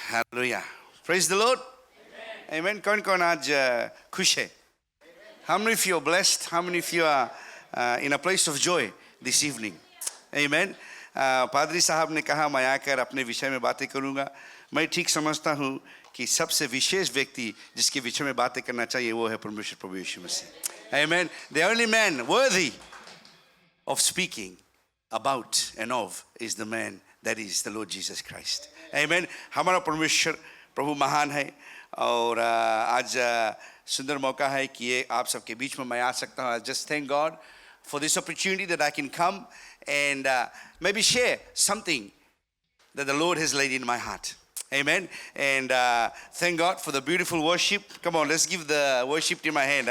Hallelujah. Praise the Lord. Amen. कौन कौन आज खुश है? How many of you are blessed? How many of you are in a place of joy this evening? Amen. पादरी साहब ने कहा मैं आकर अपने विषय में बातें करूंगा. मैं ठीक समझता हूं कि सबसे विशेष व्यक्ति जिसके विषय में बातें करना चाहिए वो है परमेश्वर प्रभु यीशु मसीह. Amen. The only man worthy of speaking about and of is the man that is the Lord Jesus Christ. Amen. हमारा परमेश्वर प्रभु महान है और आज सुंदर मौका है कि ये आप सबके बीच में मैं आ सकता हूँ. I just thank God for this opportunity that I can come and maybe share something that the Lord has laid in my heart. Amen. And thank God for the beautiful worship. Come on, let's give the worship team a hand.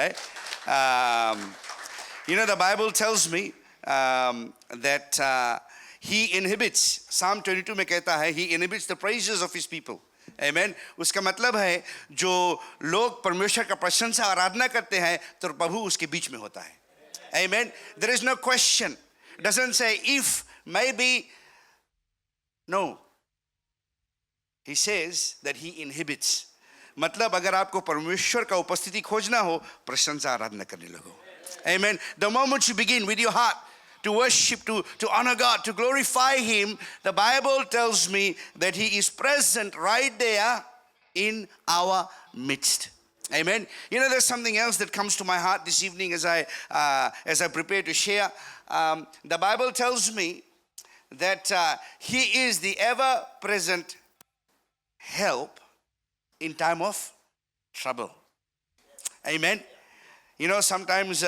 You know, the Bible tells me that He inhibits, Psalm 22 में कहता है, He inhibits the praises of His people. Amen. उसका मतलब है जो लोग परमेश्वर का प्रशंसा आराधना करते हैं तो प्रभु उसके बीच में होता है. Amen. There is no question. It doesn't say if, maybe. No. He says that He inhibits. मतलब अगर आपको परमेश्वर का उपस्थिति खोजना हो प्रशंसा आराधना करने लगो. Amen. The moment you begin with your heart to worship, to honor God, to glorify Him, the Bible tells me that He is present right there in our midst. Amen. You know, there's something else that comes to my heart this evening as I prepare to share. The Bible tells me that He is the ever-present help in time of trouble. Amen. You know, sometimes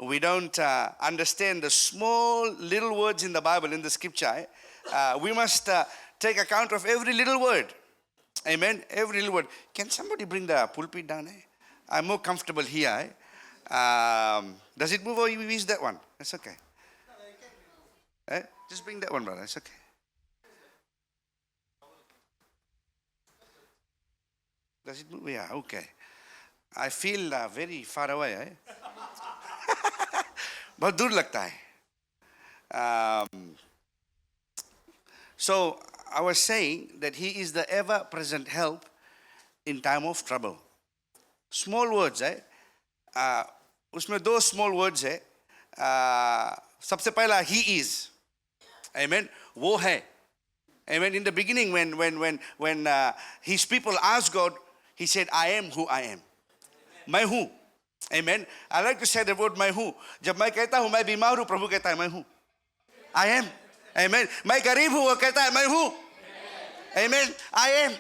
we don't understand the small little words in the Bible, in the scripture. We must take account of every little word. Amen. Every little word. Can somebody bring the pulpit down? I'm more comfortable here. Does it move or you use that one? That's okay. Just bring that one, brother. It's okay. Does it move? Yeah, okay. I feel very far away. बहुत दूर लगता है. So I was saying that He is the ever-present help in time of trouble. Small words है. उसमें दो small words है. सबसे पहला He is. Amen. वो है. Amen. In the beginning, when His people asked God, He said, I am who I am. मैं हूँ. Amen. I like to say the word मैं हूँ. जब मैं कहता हूँ मैं बीमार हूँ प्रभु कहता है मैं हूँ. I am. Amen. मैं गरीब हूँ वो कहता है मैं हूँ. Amen. I am.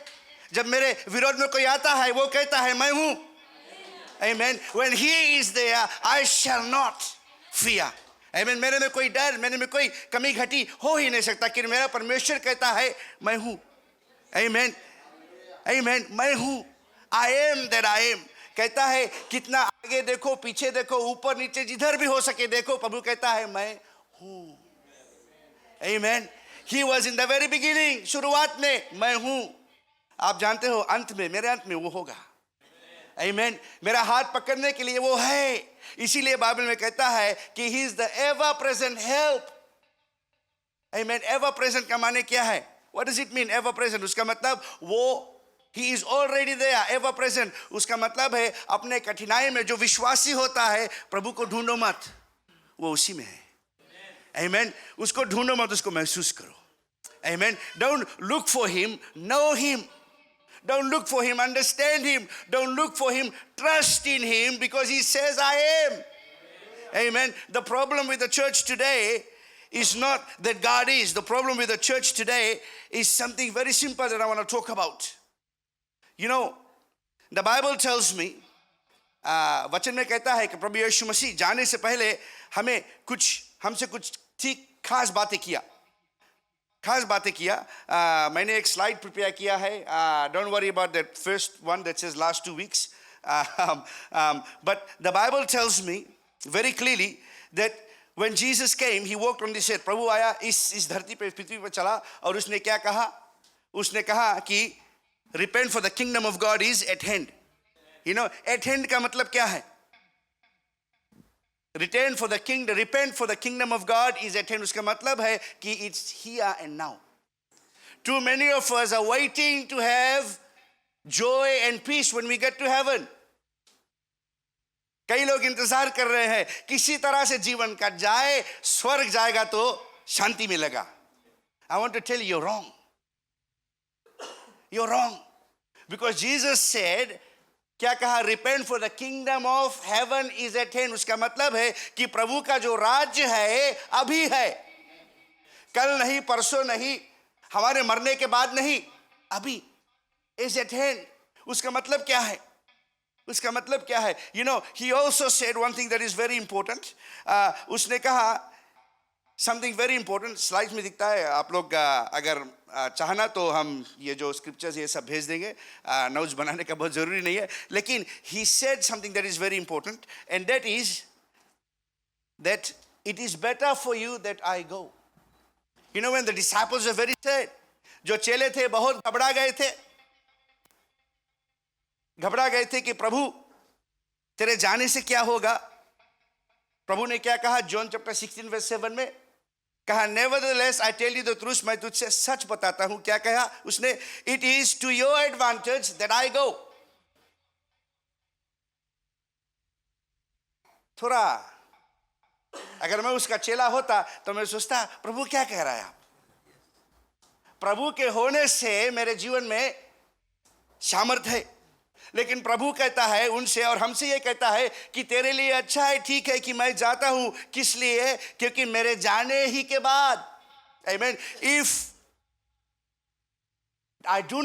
जब मेरे विरोध में कोई आता है वो कहता है मैं हूँ. Amen. When He is there, I shall not fear. Amen. मेरे में कोई डर, मेरे में कोई कमी घटी हो ही नहीं सकता कि मेरा परमेश्वर कहता है मैं हूँ. Amen. Amen. मैं हूँ. I am that I am. कहता है कितना आगे देखो पीछे देखो ऊपर नीचे जिधर भी हो सके देखो प्रभु कहता है मैं हूँ. Amen. He was in the very beginning. शुरुआत में मैं हूँ. आप जानते हो अंत में मेरे अंत में वो होगा. Amen. मेरा हाथ पकड़ने के लिए वो है. इसीलिए बाइबल में कहता है कि He is the ever present help. Amen. Ever present का माने क्या है? What does it mean ever present? उसका मतलब वो He is already there, ever present. उसका मतलब है अपने कठिनाई में जो विश्वासी होता है प्रभु को ढूंढो मत, वो उसी में है. Amen. उसको ढूंढो मत, उसको महसूस करो. Amen. Don't look for Him, know Him. Don't look for Him, understand Him. Don't look for Him, trust in Him because He says I am. Amen. The problem with the church today is not that God is. The problem with the church today is something very simple that I want to talk about. You know, the Bible tells me, वचन में कहता है कि प्रभु यीशु मसीह जाने से पहले हमसे कुछ ठीक खास बातें किया. मैंने एक स्लाइड प्रिपेयर किया है. Don't worry about that first one that says last 2 weeks. But the Bible tells me very clearly that when Jesus came, He walked on this earth. प्रभु आया इस धरती पे पृथ्वी पर चला और उसने क्या कहा? उसने कहा कि repent for the kingdom of God is at hand. You know, at hand का मतलब क्या है? Repent for the kingdom of God is at hand. उसका मतलब है कि it's here and now. Too many of us are waiting to have joy and peace when we get to heaven. कई लोग इंतजार कर रहे हैं किसी तरह से जीवन कट जाए, स्वर्ग जाएगा तो शांति मिलेगा. I want to tell you, you're wrong. You're wrong. Because Jesus said, क्या कहा? Repent for the kingdom of heaven is at hand. उसका मतलब है कि प्रभु का जो राज्य है अभी है, कल नहीं, परसों नहीं, हमारे मरने के बाद नहीं, अभी. Is at hand. उसका मतलब क्या है? उसका मतलब क्या है? You know, he also said one thing that is very important. उसने कहा something very important. स्लाइड्स में दिखता है, आप लोग अगर चाहना तो हम ये जो स्क्रिप्चर्स ये सब भेज देंगे. नोट्स बनाने का बहुत ज़रूरी नहीं है, लेकिन he said something that is very important, and that is that it is better for you that I go. You know, when the disciples were very sad, जो चेले थे बहुत घबरा गए थे कि प्रभु तेरे जाने से क्या होगा. प्रभु ने क्या कहा? जॉन चैप्टर 16 वर्स 7 में कहा, nevertheless I tell you the truth, मैं तुझसे सच बताता हूं. क्या कहा उसने? It is to your advantage that I go. थोड़ा अगर मैं उसका चेला होता तो मैं सोचता, प्रभु क्या कह रहा है आप? प्रभु के होने से मेरे जीवन में सामर्थ है. लेकिन प्रभु कहता है उनसे और हमसे ये कहता है कि तेरे लिए अच्छा है, ठीक है कि मैं जाता हूं. किस लिए? क्योंकि मेरे जाने ही के बाद, आमेन, if I do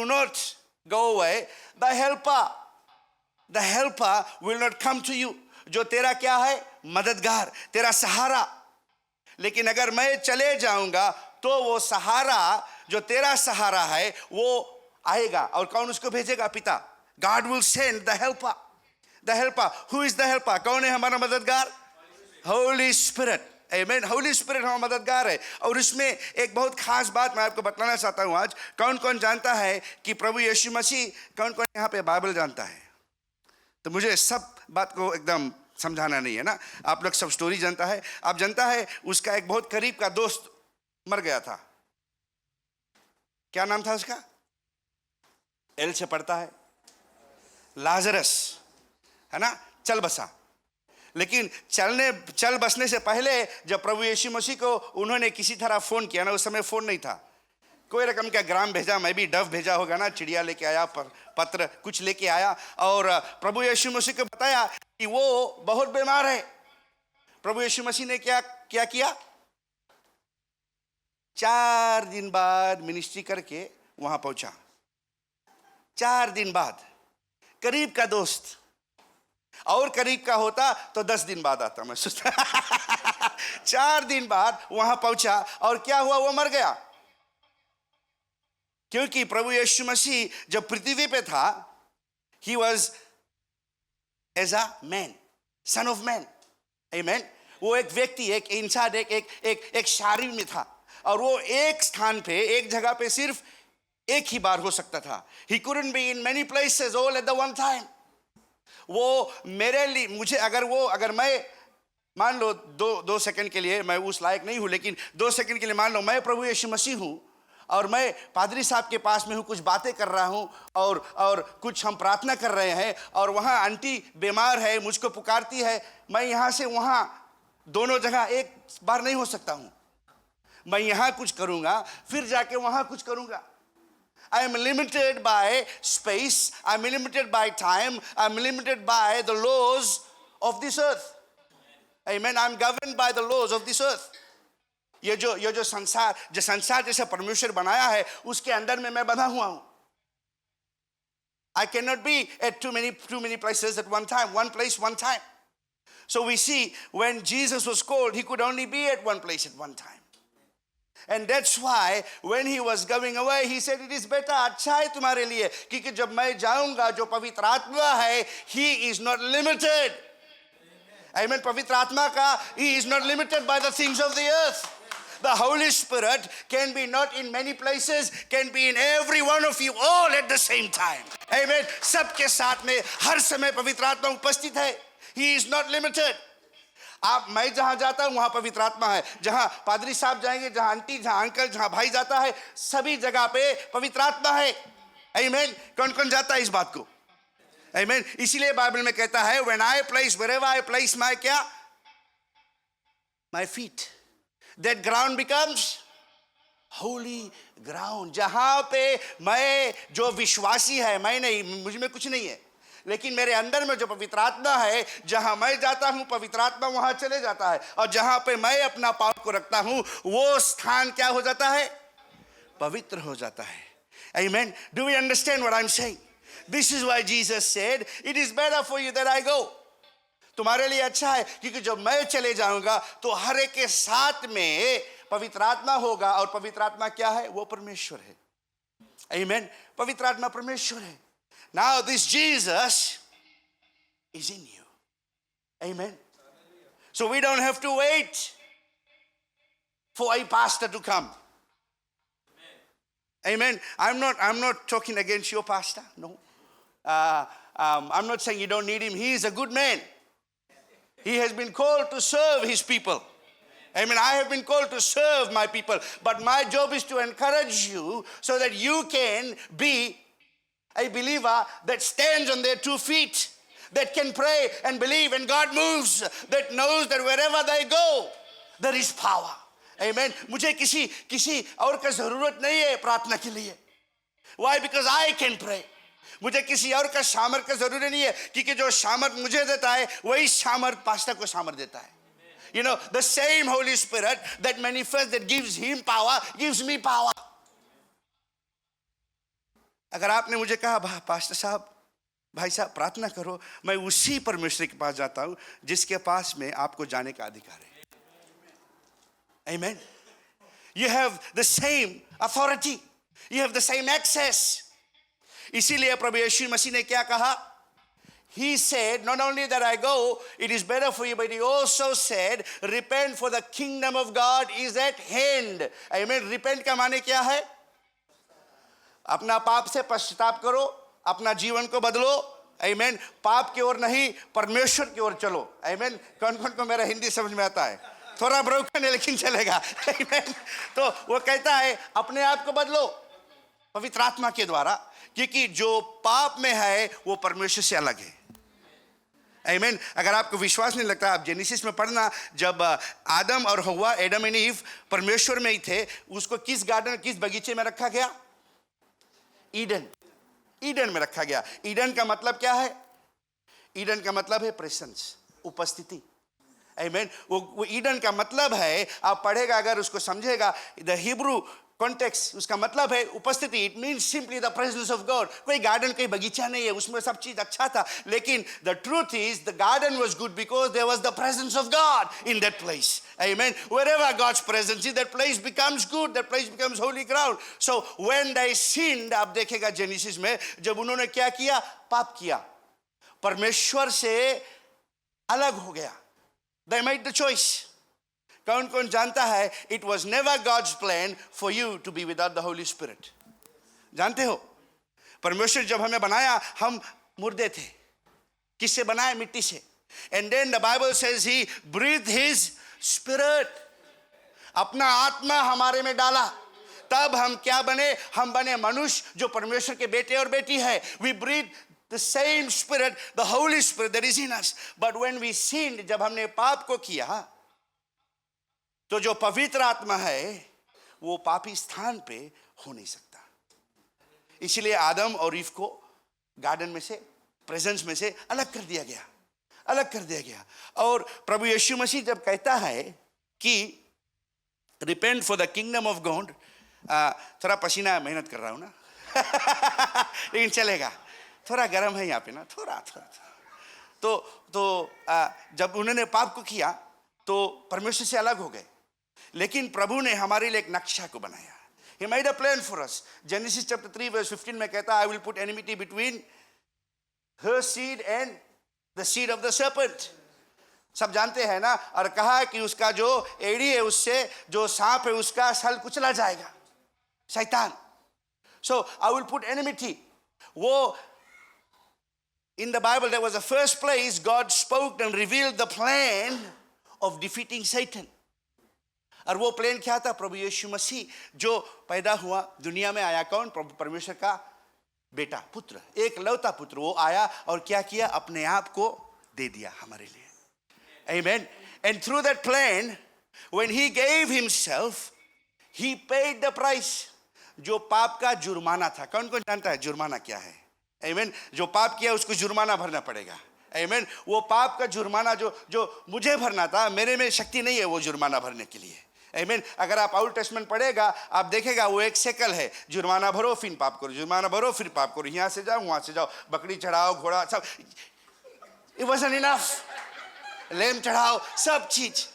not go away, the helper will not come to you. जो तेरा क्या है? मददगार, तेरा सहारा. लेकिन अगर मैं चले जाऊंगा तो वो सहारा, जो तेरा सहारा है, वो आएगा. और कौन उसको भेजेगा? पिता. God will send the helper. Who is the helper? कौन है हमारा मददगार? Holy Spirit. Amen. Holy Spirit हमारा मददगार है. और उसमें एक बहुत खास बात मैं आपको बताना चाहता हूं आज. कौन कौन जानता है कि प्रभु यीशु मसीह, कौन कौन यहाँ पे बाइबल जानता है? तो मुझे सब बात को एकदम समझाना नहीं है ना. आप लोग सब स्टोरी जानता है. आप जानता है उसका एक बहुत करीब का दोस्त मर गया था. क्या नाम था उसका? एल से पढ़ता है, लाजरस, है ना? चल बसा. लेकिन चल बसने से पहले जब प्रभु यीशु मसीह को उन्होंने किसी तरह फोन किया ना, उस समय फोन नहीं था, कोई रकम का ग्राम भेजा, मैं भी डव भेजा होगा ना, चिड़िया लेके आया, पत्र कुछ लेके आया और प्रभु यीशु मसीह को बताया कि वो बहुत बीमार है. प्रभु यीशु मसीह ने क्या किया? 4 दिन बाद मिनिस्ट्री करके वहां पहुंचा. 4 दिन बाद. करीब का दोस्त, और करीब का होता तो 10 दिन बाद आता. मैं सोचता 4 दिन बाद वहां पहुंचा और क्या हुआ? वो मर गया. क्योंकि प्रभु यीशु मसीह जब पृथ्वी पे था, he was as a man, son of man. Amen. वो एक व्यक्ति, एक इंसान, एक शरीर में था और वो एक स्थान पे, एक जगह पे सिर्फ एक ही बार हो सकता था. He couldn't be in many places all at the one time. वो मेरे लिए, अगर मैं मान लो 2 सेकंड के लिए, मैं उस लायक नहीं हूं, लेकिन 2 सेकंड के लिए मान लो मैं प्रभु यीशु मसीह हूं और मैं पादरी साहब के पास में हूं, कुछ बातें कर रहा हूं और कुछ हम प्रार्थना कर रहे हैं और वहां आंटी बीमार है, मुझको पुकारती है. मैं यहां से वहां दोनों जगह एक बार नहीं हो सकता हूं. मैं यहां कुछ करूंगा, फिर जाके वहां कुछ करूंगा. I am limited by space, I am limited by time, I am limited by the laws of this earth. Amen. I am governed by the laws of this earth. ये जो संसार जैसे परमेश्वर बनाया है, उसके अंदर में मैं बंधा हुआ हूं. I cannot be at too many places at one time, one place, one time. So we see when Jesus was called, he could only be at one place at one time. And that's why when he was going away, he said, it is better, अच्छा है तुम्हारे लिए, क्योंकि जब मैं जाऊंगा, जो पवित्र आत्मा है, he is not limited. Amen. पवित्र आत्मा का, he is not limited by the things of the earth. The Holy Spirit can be not in many places, can be in every one of you all at the same time. Amen. सबके साथ में हर समय पवित्र आत्मा उपस्थित है. He is not limited. मैं जहां जाता हूं वहां पवित्र आत्मा है, जहां पादरी साहब जाएंगे, जहां आंटी, जहां अंकल, जहां भाई जाता है, सभी जगह पे पवित्र आत्मा है। आमीन। कौन कौन जाता है इस बात को? आमीन। इसीलिए बाइबल में कहता है when I place, wherever I place my क्या, my feet, that ground becomes Holi ground. जहां पे मैं, जो विश्वासी है, मैं नहीं, मुझ में कुछ नहीं है, लेकिन मेरे अंदर में जो पवित्र आत्मा है, जहां मैं जाता हूं पवित्र आत्मा वहां चले जाता है, और जहां पे मैं अपना पाँव को रखता हूं वो स्थान क्या हो जाता है? पवित्र हो जाता है। Amen. Do we understand what I'm saying? This is why Jesus said, it is better for you that I go. तुम्हारे लिए अच्छा है, क्योंकि जब मैं चले जाऊंगा तो हर एक के साथ में पवित्र आत्मा होगा, और पवित्र आत्मा क्या है? वो परमेश्वर है। Amen. पवित्र आत्मा परमेश्वर है। Now this Jesus is in you. Amen. So we don't have to wait for a pastor to come. Amen. I'm not talking against your pastor. No. I'm not saying you don't need him. He is a good man. He has been called to serve his people. Amen. I have been called to serve my people. But my job is to encourage you so that you can be a believer that stands on their 2 feet, that can pray and believe, and God moves, that knows that wherever they go, there is power. Amen. मुझे किसी और का जरूरत नहीं है प्रार्थना के लिए. Why? Because I can pray. मुझे किसी और का सामर्थ का जरूरी नहीं है, क्योंकि जो सामर्थ मुझे देता है वही सामर्थ पास्टर को सामर्थ देता है. You know, the same Holy Spirit that manifests, that gives him power, gives me power. अगर आपने मुझे कहा पास्टर साहब, भाई साहब प्रार्थना करो, मैं उसी परमेश्वर के पास जाता हूं जिसके पास में आपको जाने का अधिकार है. Amen. You have the same authority. You have the same access. इसीलिए प्रभु यीशु मसीह ने क्या कहा? He said, not only that I go, it is better for you, but he also said, repent for the kingdom of God is at hand. Amen. Repent का माने क्या है? अपना पाप से पश्चाताप करो, अपना जीवन को बदलो. Amen. पाप की ओर नहीं, परमेश्वर की ओर चलो. Amen. कौन-कौन को मेरा हिंदी समझ में आता है? थोड़ा ब्रोकन है लेकिन चलेगा. Amen. तो वो कहता है अपने आप को बदलो पवित्र आत्मा के द्वारा, क्योंकि जो पाप में है वो परमेश्वर से अलग है. Amen. अगर आपको विश्वास नहीं लगता, आप जेनेसिस में पढ़ना, जब आदम और हव्वा, एडम एंड ईव परमेश्वर में ही थे, उसको किस गार्डन, किस बगीचे में रखा गया? ईडन. ईडन में रखा गया. ईडन का मतलब क्या है? ईडन का मतलब है प्रेजेंस, उपस्थिति. Amen. वो ईडन का मतलब है, आप पढ़ेगा अगर उसको समझेगा, द हिब्रू कॉन्टेक्स्ट, उसका मतलब है उपस्थिति. It means simply the presence of God. कोई गार्डन, कोई बगीचा नहीं है, उसमें सब चीज अच्छा था, लेकिन the truth is the garden was good because there was the presence of God in that place. Amen. Wherever God's presence is, that place becomes good, that place becomes holy ground. So when they sinned, आप देखेगा genesis में, जब उन्होंने क्या किया? पाप किया, परमेश्वर से अलग हो गया. They made the choice. कौन कौन जानता है? It was never God's plan for you to be without the Holy Spirit. जानते हो, परमेश्वर जब हमें बनाया, हम मुर्दे थे. किससे बनाया? मिट्टी से. And then the Bible says he breathed his spirit. अपना आत्मा हमारे में डाला, तब हम क्या बने? हम बने मनुष्य जो परमेश्वर के बेटे और बेटी है. We breathed the same spirit, the Holy Spirit that is in us. But when we sinned, जब हमने पाप को किया, तो जो पवित्र आत्मा है वो पापी स्थान पे हो नहीं सकता. इसलिए आदम और ईव को गार्डन में से, प्रेजेंस में से अलग कर दिया गया, अलग कर दिया गया. और प्रभु यीशु मसीह जब कहता है कि repent for the kingdom of God, थोड़ा पसीना, मेहनत कर रहा हूं ना लेकिन चलेगा, थोड़ा गर्म है यहाँ पे ना, थोड़ा. तो जब उन्होंने पाप को किया तो परमेश्वर से अलग हो गए, लेकिन प्रभु ने हमारे लिए एक नक्शा को बनाया. He made a plan for us. Genesis chapter 3 verse 15 में कहता है, I will put enmity between her seed and the seed of the serpent. सब जानते हैं ना. और कहा कि उसका जो एड़ी है, उससे जो सांप है उसका सल कुचला जाएगा, शैतान. So I will put enmity. वो in the Bible, there was the first place God spoke and revealed the plan of defeating Satan. और वो प्लान क्या था? प्रभु यीशु मसीह जो पैदा हुआ, दुनिया में आया कौन? प्रभु परमेश्वर का बेटा, पुत्र, एक लौता पुत्र। वो आया और क्या किया? अपने आप को दे दिया हमारे लिए। Amen. And through that plan, when he gave himself, he paid the price. जो पाप का जुर्माना था, कौन कौन जानता है जुर्माना क्या है? Amen. जो पाप किया उसको जुर्माना भरना पड़ेगा। Amen. वो पाप का जुर्माना जो मुझे भरना था, मेरे में शक्ति नहीं है वो जुर्माना भरने के लिए। Amen. अगर आप ओल्ड टेस्टमेंट पढ़ेगा, आप देखेगा वो एक शेकल है। जुर्माना भरो फिर पाप करो, जुर्माना भरो फिर पाप करो, यहाँ से जाओ वहाँ से जाओ, बकरी चढ़ाओ, घोड़ा सब। It wasn't enough. लेम चढ़ाओ, सब चीज।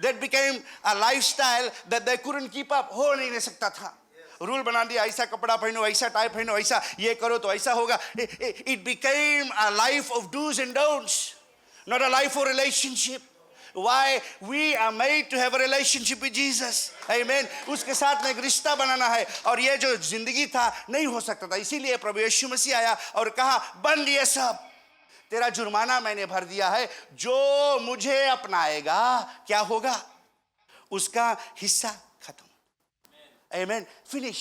That became a lifestyle that they couldn't keep up. हो नहीं सकता था। रूल बना दिया, ऐसा कपड़ा पहनो, ऐसा टाई पहनो, ऐसा ये करो तो ऐसा होगा। It became a life of do's and don'ts, not a life of relationship. Why? We are made to have a relationship with Jesus. Amen. उसके साथ में एक रिश्ता बनाना है, और ये जो जिंदगी था नहीं हो सकता था। इसीलिए प्रभु यीशु मसीह आया और कहा, बन लिए सब, तेरा जुर्माना मैंने भर दिया है, जो मुझे अपनाएगा क्या होगा? उसका हिस्सा खत्म। Amen. Finish.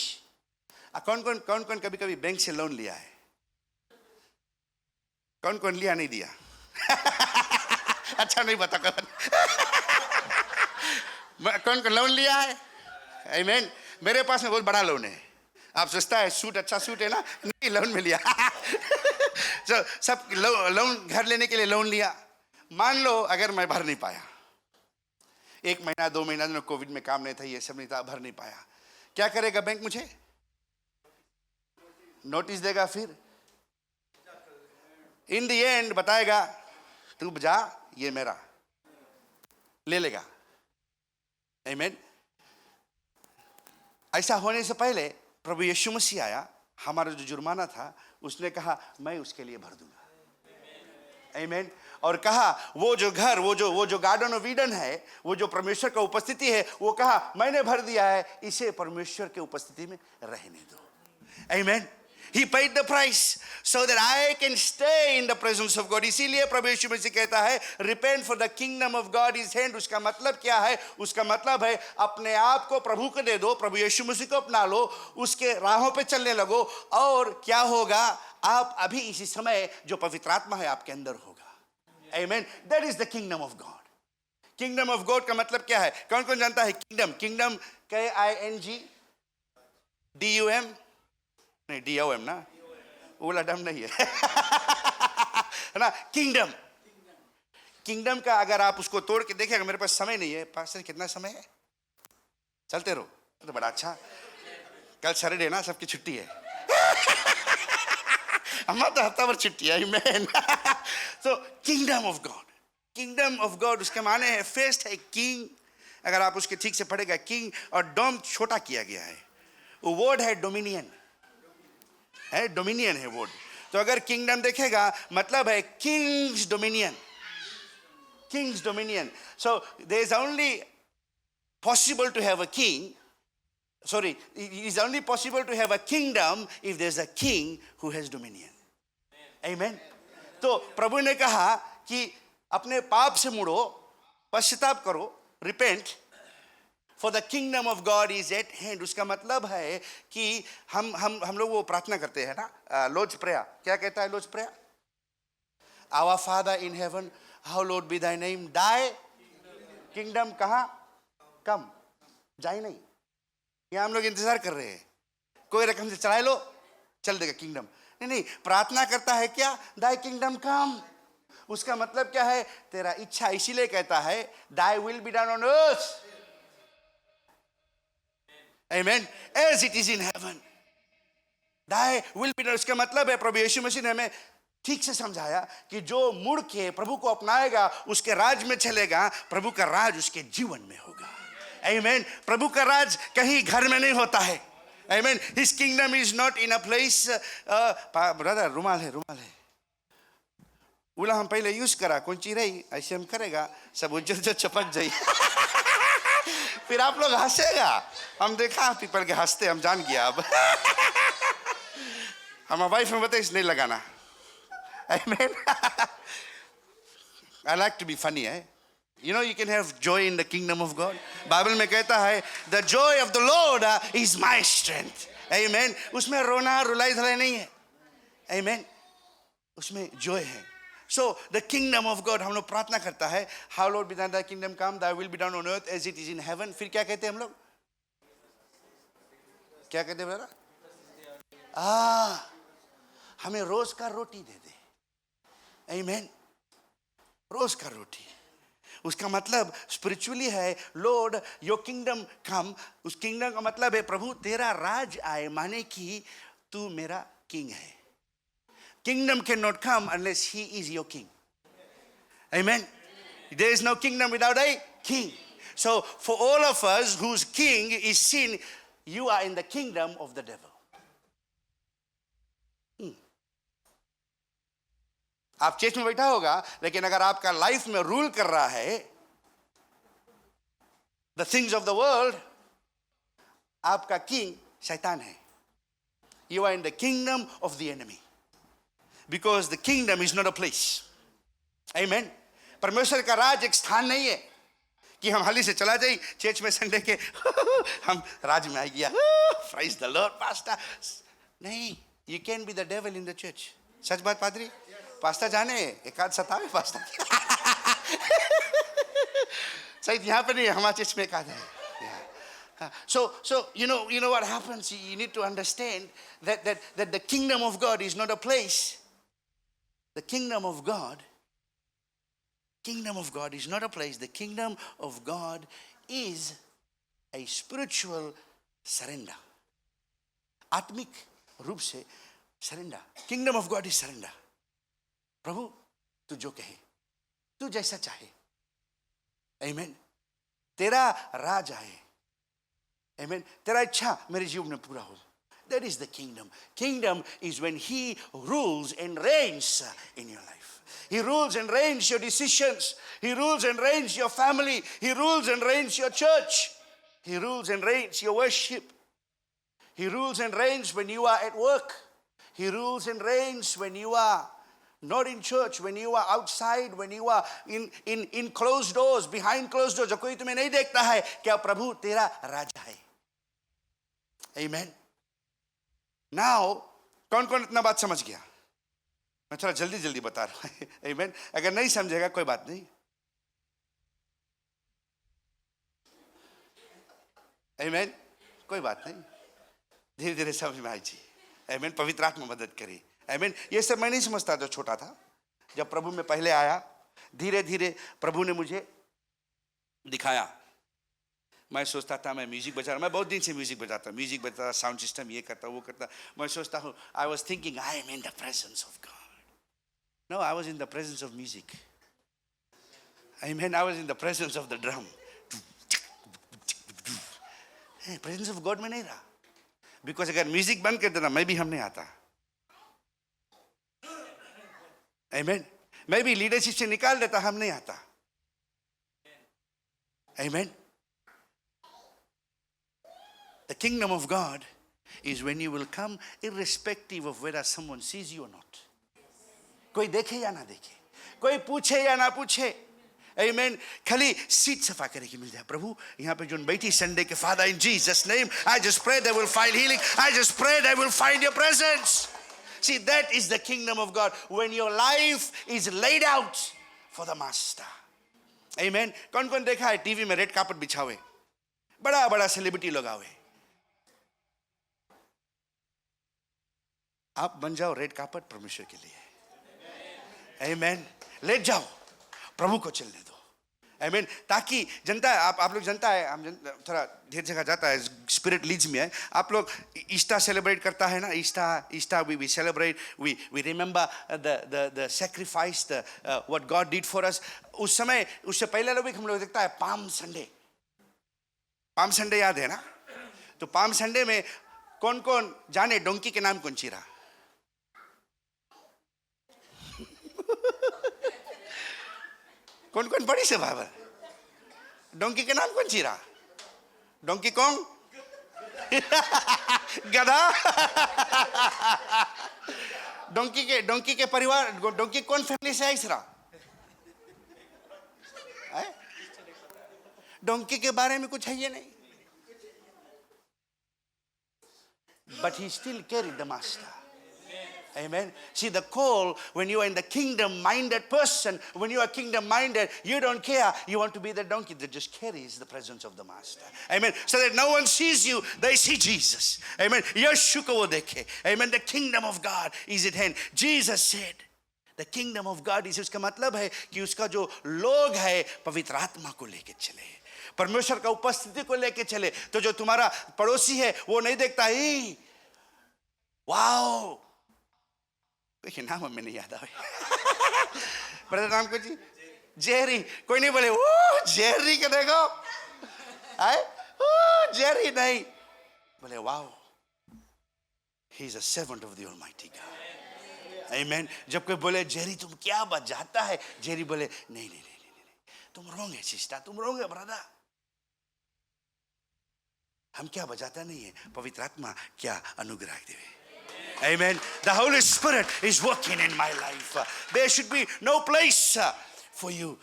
कौन कौन कभी कभी बैंक से लोन लिया है? कौन कौन लिया नहीं दिया? अच्छा नहीं बता कौन कौन लोन लिया है? Amen. मेरे पास में बहुत बड़ा लोन है। आप सोचता है सूट, अच्छा सूट है ना? नहीं, लोन में लिया। सब लोन, घर लेने के लिए लोन लिया। मान लो अगर मैं भर नहीं पाया, 1 महीना 2 महीना कोविड में काम नहीं था, ये सब नहीं था, भर नहीं पाया, क्या करेगा बैंक? मुझे नोटिस देगा, फिर इन द एंड बताएगा, तू जा, ये मेरा, ले लेगा। आमीन। ऐसा होने से पहले प्रभु यीशु मसीह आया, हमारा जो जुर्माना था उसने कहा मैं उसके लिए भर दूंगा। आमीन। और कहा वो जो घर, वो जो गार्डन ऑफ ईडन है, वो जो परमेश्वर का उपस्थिति है, वो कहा मैंने भर दिया है, इसे परमेश्वर के उपस्थिति में रहने दो। आमीन। He paid the price so that I can stay in the presence of God. इसीलिए प्रभु यीशु मसीह कहता है, repent for the kingdom of God is hand. उसका मतलब क्या है? उसका मतलब है अपने आप को प्रभु को दे दो, प्रभु यीशु मसीह को अपना लो, उसके राहों पे चलने लगो, और क्या होगा? आप अभी इसी समय जो पवित्र आत्मा है आपके अंदर होगा। Amen. That is the kingdom of God. Kingdom of God का मतलब क्या है? कौन कौन जानता है? Kingdom, KINGDUM, नहीं DOM ना, ओला डम नहीं है, है ना? किंगडम का अगर आप उसको तोड़ के देखेंगे, मेरे पास समय नहीं है, पास कितना समय है, चलते रहो, तो बड़ा अच्छा। कल सैटरडे ना, सबकी छुट्टी है। हमारा तो हफ्ता भर छुट्टी है। आमीन। तो किंगडम ऑफ गॉड उसके माने है, फर्स्ट है किंग, अगर आप उसके ठीक से पढ़ेगा, किंग, और डोम छोटा किया गया है, वो वर्ड है डोमिनियन है, डोमिनियन है वर्ड। तो अगर किंगडम देखेगा मतलब है king's dominion. So there is only possible to have a king, it is only possible to have a kingdom if there's a king who has dominion. Amen. तो प्रभु ने कहा कि अपने पाप से मुड़ो, पश्चाताप करो, repent, for the kingdom of God is at hand. उसका मतलब है कि हम लोग वो प्रार्थना करते हैं ना, लॉर्ड्स प्रेयर, क्या कहता है Lord's prayer? Our Father in heaven, hallowed be thy name, thy kingdom कहाँ? कम, जाए नहीं। यहाँ हम लोग इंतजार कर रहे हैं, कोई रकम से चढ़ा लो, चल देगा किंगडम। नहीं, प्रार्थना करता है क्या? Thy kingdom come. उसका मतलब क्या है? तेरा इच्छा, इसीलिए कहता है thy will be done on earth, आमीन, as it is in heaven. Thy will be done, उसका मतलब है प्रभु यीशु मसीह ने हमें ठीक से समझाया कि जो मुड़ के प्रभु को अपनाएगा उसके राज में चलेगा, प्रभु का राज उसके जीवन में होगा। आमीन। प्रभु का राज कहीं घर में नहीं होता है। आमीन। His kingdom is not in a place, brother रुमाल है। उला हम पहले यूज करा, कौन ची रही, ऐसे हम करेगा सब उज्जल चपक जाए। फिर आप लोग हंसेगा, हम देखा पीपल के हंसते, हम जान गया अब। हमारा वाइफ में बताइए नहीं लगाना। Amen. I like to be funny, You know, you can have joy in the kingdom of God. Bible में कहता है, the joy of the Lord is my strength. Amen. उसमें रोना रुलाई धलाई नहीं है. Amen. उसमें joy है. So the kingdom of God, हम लोग प्रार्थना करता है, how Lord be done thy kingdom come, thy will be done on earth as it is in heaven. फिर क्या कहते हैं हम लोग? क्या कहते हैं बेटा? हमें रोज का रोटी दे दे. Amen. रोज का रोटी. उसका मतलब स्पिरिचुअली है, लॉर्ड योर किंगडम कम. उस किंगडम का मतलब है प्रभु तेरा राज आए, माने कि तू मेरा किंग है. Kingdom cannot come unless he is your king. Amen. There is no kingdom without a king. So for all of us whose king is sin, you are in the kingdom of the devil. आप church में बैठा होगा, लेकिन अगर आपका life में rule कर रहा है the things of the world, आपका किंग शैतान है. You are in the kingdom of the enemy. Because the kingdom is not a place. Amen. परमेश्वर का राज एक स्थान नहीं है कि हम हाली से चला जाए चर्च में संडे के हम राज में आ गया, praise the Lord pastor. नहीं, you can be the devil in the church. सच बात पादरी, पास्ता जाने एक आध सतावे पास्ता. सही यहाँ पे नहीं, हमारे चर्च में एक आध है. So you know what happens. You need to understand that the kingdom of God is not a place. The kingdom of God is not a place. The kingdom of God is a spiritual surrender. आत्मिक रूप से surrender. Kingdom of God is surrender. प्रभु तू जो कहे, तू जैसा चाहे. Amen. तेरा राज आए. Amen. तेरा इच्छा मेरे जीवन में पूरा हो. That is the kingdom. Kingdom is when he rules and reigns in your life. He rules and reigns your decisions. He rules and reigns your family. He rules and reigns your church. He rules and reigns your worship. He rules and reigns when you are at work. He rules and reigns when you are not in church, when you are outside, when you are in closed doors, behind closed doors. जब कोई तुम्हें नहीं देखता है, क्या प्रभु तेरा राजा है. Amen. Now, कौन-कौन इतना बात समझ गया? मैं थोड़ा जल्दी बता रहा हूँ. Amen. अगर नहीं समझेगा कोई बात नहीं. Amen. कोई बात नहीं. धीरे-धीरे समझ में आएगी. Amen. पवित्र आत्मा मदद करे. Amen. ये सब मैं नहीं समझता जो छोटा था. जब प्रभु में पहले आया, धीरे-धीरे प्रभु ने मुझे दिखाया. मैं सोचता था मैं म्यूजिक बजा रहा, मैं बहुत दिन से म्यूजिक बजाता, साउंड सिस्टम ये करता वो करता. मैं सोचता हूँ, I was thinking I am in the presence of God. No, I was in the presence of music. Amen. I was in the presence of the drum. Presence of God में नहीं रहा. Because अगर music बंद कर देना, मैं भी हम नहीं आता. Amen. मैं भी लीडरशिप से निकाल देता, हम नहीं आता. Amen. The kingdom of God is when you will come irrespective of whether someone sees you or not. कोई देखे या ना देखे, कोई पूछे या ना पूछे. Amen. खाली सीट सफा करे कि मिल जाए. प्रभु यहाँ पे जो बैठी संडे के, Father in Jesus name, I just pray they will find healing. I just pray they will find your presence. See, that is the kingdom of God, when your life is laid out for the master. Amen. कौन-कौन देखा है TV में red carpet बिछा हुए, बड़ा celebrity लोग आवे. आप बन जाओ रेड कार्पेट परमेश्वर के लिए. Amen. ले जाओ, प्रभु को चलने दो. Amen. ताकि जनता, आप लोग जनता है, हम थोड़ा ढेर जगह जाता है, स्पिरिट लीड्स में है. आप लोग ईस्टर सेलिब्रेट करता है ना, Easter we celebrate, we remember the sacrifice, the what God did for us. उस समय, उससे पहले लोग भी हम लोग देखता है पाम संडे याद है ना. तो पाम संडे में कौन-कौन जाने डोंकी के नाम कौन चीरा? कौन-कौन पढ़ी से बाइबल? डोंकी के नाम कौन चीरा? डोंकी कौन? गधा. डोंकी के परिवार, डोंकी कौन फैमिली से आई सरा? डोंकी के बारे में कुछ है ये नहीं. But he still carried the master. Amen. See, the call when you are in the kingdom-minded person, when you are kingdom-minded, you don't care. You want to be the donkey that just carries the presence of the master. Amen. So that no one sees you, they see Jesus. Amen. Yeshu ko wo dekhe. Amen. The kingdom of God is at hand. Jesus said, the kingdom of God is, उसका मतलब है कि उसका जो लोग है पवित्र आत्मा को लेके चले, परमेश्वर का उपस्थिति को लेके चले. तो जो तुम्हारा पड़ोसी है वो नहीं देखता ही वाओ, कोई नाम हमें नहीं याद आए. ब्रदर नाम को जी जेरी, कोई नहीं बोले ओ जेरी के देखो आए ओ जेरी नहीं बोले wow, he is a servant of the Almighty God. Amen. जब कोई बोले जेरी तुम क्या बजाता है, जेरी बोले नहीं नहीं नहीं नहीं नहीं तुम रोंग है सिस्टर, तुम रोंग है ब्रदर, हम क्या बजाता नहीं है, पवित्र आत्मा क्या अनुग्रह देवे. Amen. The Holy Spirit is working in my life. There should be no place for you,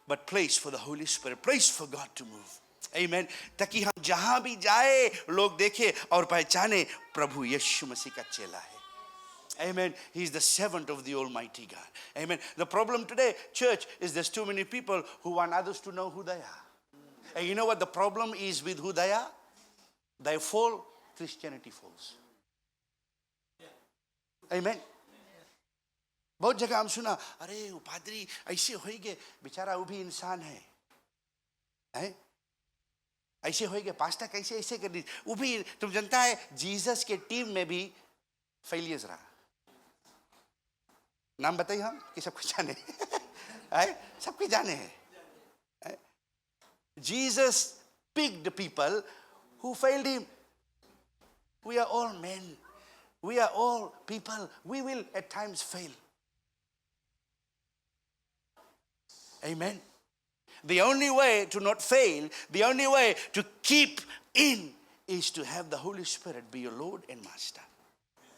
but place for the Holy Spirit, place for God to move. Amen. ताकि हम जहां भी जाए लोग देखे और पहचाने प्रभु यीशु मसीह का चेला है. Amen. He is the servant of the Almighty God. Amen. The problem today, church, is there's too many people who want others to know who they are. And you know what the problem is with who they are? They fall, Christianity falls. Amen. बहुत जगह हम सुना, अरे वो पादरी ऐसे होएगे, बेचारा वो भी इंसान है, ऐसे होएगे, पास्टर कैसे ऐसे कर दी, वो भी तुम जानता है जीसस के टीम में भी फेलियर्स रहा. नाम बताइए हम कि सब कुछ जाने है, सब कुछ जाने हैं. Jesus picked people who failed him. We are all men. We are all people. We will at times fail. Amen. The only way to not fail, the only way to keep in is to have the Holy Spirit be your Lord and Master.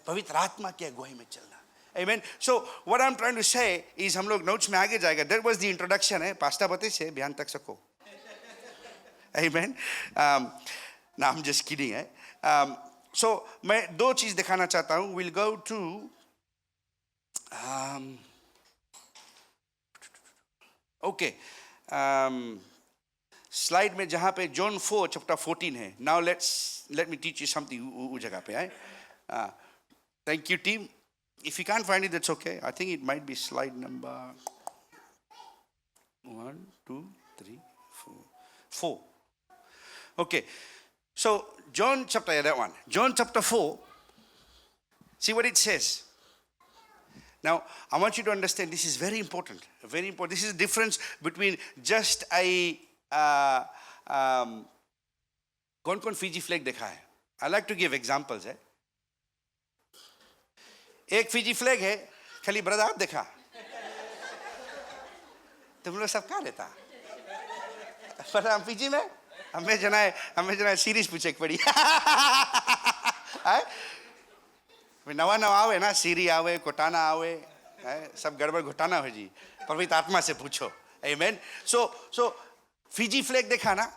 पवित्र आत्मा की अगुवाई में चलना. Amen. So what I'm trying to say is हम लोग notes में आगे जाएगा. That was the introduction है. पास्ता बते से बयान तक सको. Amen. Now I'm just kidding है. So मैं दो चीज दिखाना चाहता हूँ. We'll go to okay. Slide में जहाँ पे John 4 chapter 14 है. Now let me teach you something उस जगह पे है. Thank you team. If you can't find it, that's okay. I think it might be slide number 1, 2, 3, 4. Okay. So John chapter, that one. John chapter 4. See what it says. Now, I want you to understand this is very important. Very important. This is the difference between just a कौन-कौन Fiji flag देखा है? I like to give examples है. एक Fiji flag है, खाली brother आप देखा. तुम लोग सब कहाँ रहता? पर हम Fiji में हमें जना सीरीज पूछे एक पड़ी. नवा आवे ना, सीरी आवे, कोटाना आवे, सब गड़बड़ घोटाना हो जी. पवित्र आत्मा से पूछो. Amen. So Fiji flag देखा ना?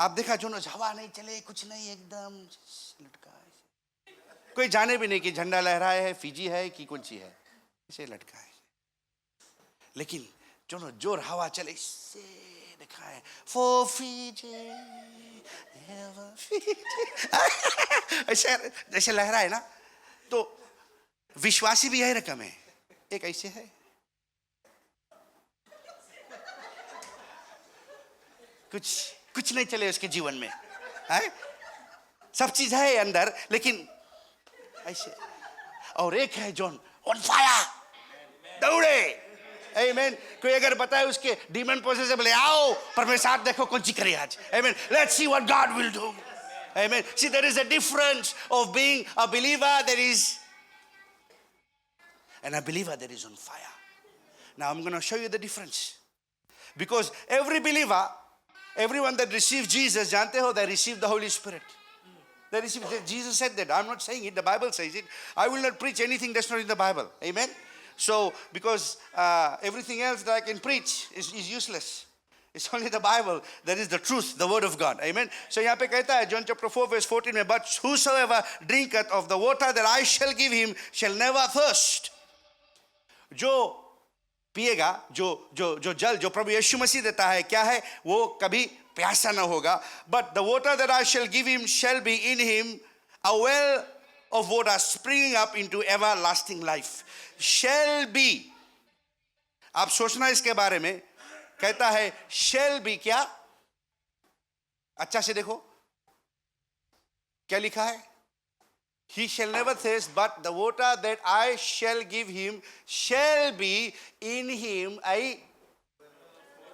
आप देखा जो हवा नहीं चले, कुछ नहीं, एकदम लटका है. कोई जाने भी नहीं कि झंडा लहराए है, फिजी है कि कौन सी है, इसे लटका है. लेकिन जो जोर हवा चले, इससे देखा है for Fiji, ऐसे लहराए ना. तो विश्वासी भी यही रकम है. एक ऐसे है, कुछ नहीं चले उसके जीवन में, है? सब चीज है अंदर, लेकिन ऐसे. और एक है जॉन ऑन फायर, दौड़े. Amen. कोई अगर बताए उसके डीमन पोजेस से, बोले आओ पर मेरे साथ देखो कौन सी करे आज. Amen. Let's see what God will do. Amen. See, there is a difference of being a believer that is and a believer that is on fire. Now I'm going to show you the difference. Because every believer, everyone that receives Jesus, जानते हो, they receive the Holy Spirit. They receive. Jesus said that. I'm not saying it. The Bible says it. I will not preach anything that's not in the Bible. Amen. So because everything else that I can preach is useless. It's only the Bible that is the truth, the word of God. Amen. So यहाँ पे कहता है John chapter 4 verse 14 में, but whosoever drinketh of the water that I shall give him shall never thirst. जो पिएगा, जो जल जो प्रभु यीशु मसीह देता है, क्या है वो, कभी प्यासा न होगा. But the water that I shall give him shall be in him a well of water springing up into everlasting life. Shall be. आप सोचना इसके बारे में. कहता है shall be, क्या, अच्छा से देखो क्या लिखा है. He shall never thirst, but the water that I shall give him shall be in him a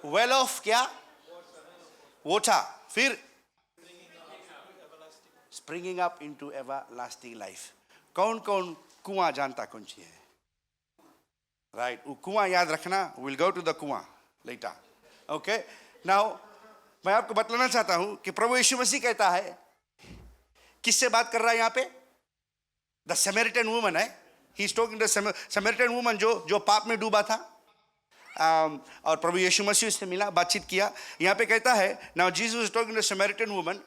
well of, क्या, water. फिर springing up into everlasting life. कौन कौन कुआं जानता कौन सी है? राइट, वो कुआं याद रखना. विल गो टू द कुआं later. Okay, now मैं आपको बतलाना चाहता हूं कि प्रभु यीशु मसीह कहता है, किससे बात कर रहा है यहाँ पे? द समरिटन वुमन है. He is talking the Samaritan woman जो पाप में डूबा था. और प्रभु यीशु मसीह से मिला, बातचीत किया. यहाँ पे कहता है, now Jesus is talking the Samaritan woman,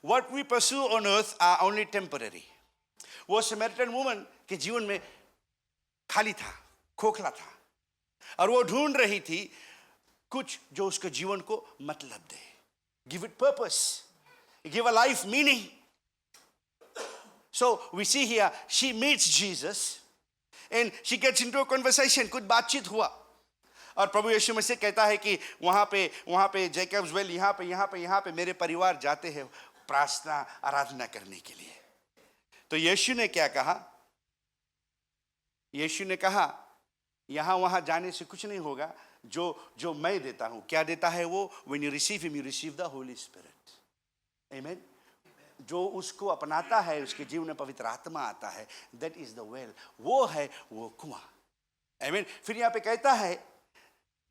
what we pursue on earth are only temporary. वो समरिटन वुमन के जीवन में खाली था, खोखला था, और वो ढूंढ रही थी कुछ जो उसके जीवन को मतलब दे. Give it purpose, give a life meaning. So we see here, she meets Jesus and she gets into a conversation. कुछ बातचीत हुआ और प्रभु यीशु मसीह कहता है कि वहाँ पे जैकब्स वेल, यहाँ पे मेरे परिवार जाते हैं प्रार्थना आराधना करने के लिए. तो यीशु ने क्या कहा? यीशु ने कहा यहाँ वहाँ जाने से कुछ नहीं होगा. जो मैं देता हूँ, क्या देता है वो? When you receive him, you receive the Holy Spirit. Amen. जो उसको अपनाता है उसके जीवन में पवित्र आत्मा आता है. That is the well. वो है वो कुआं. आमीन. फिर यहाँ पे कहता है,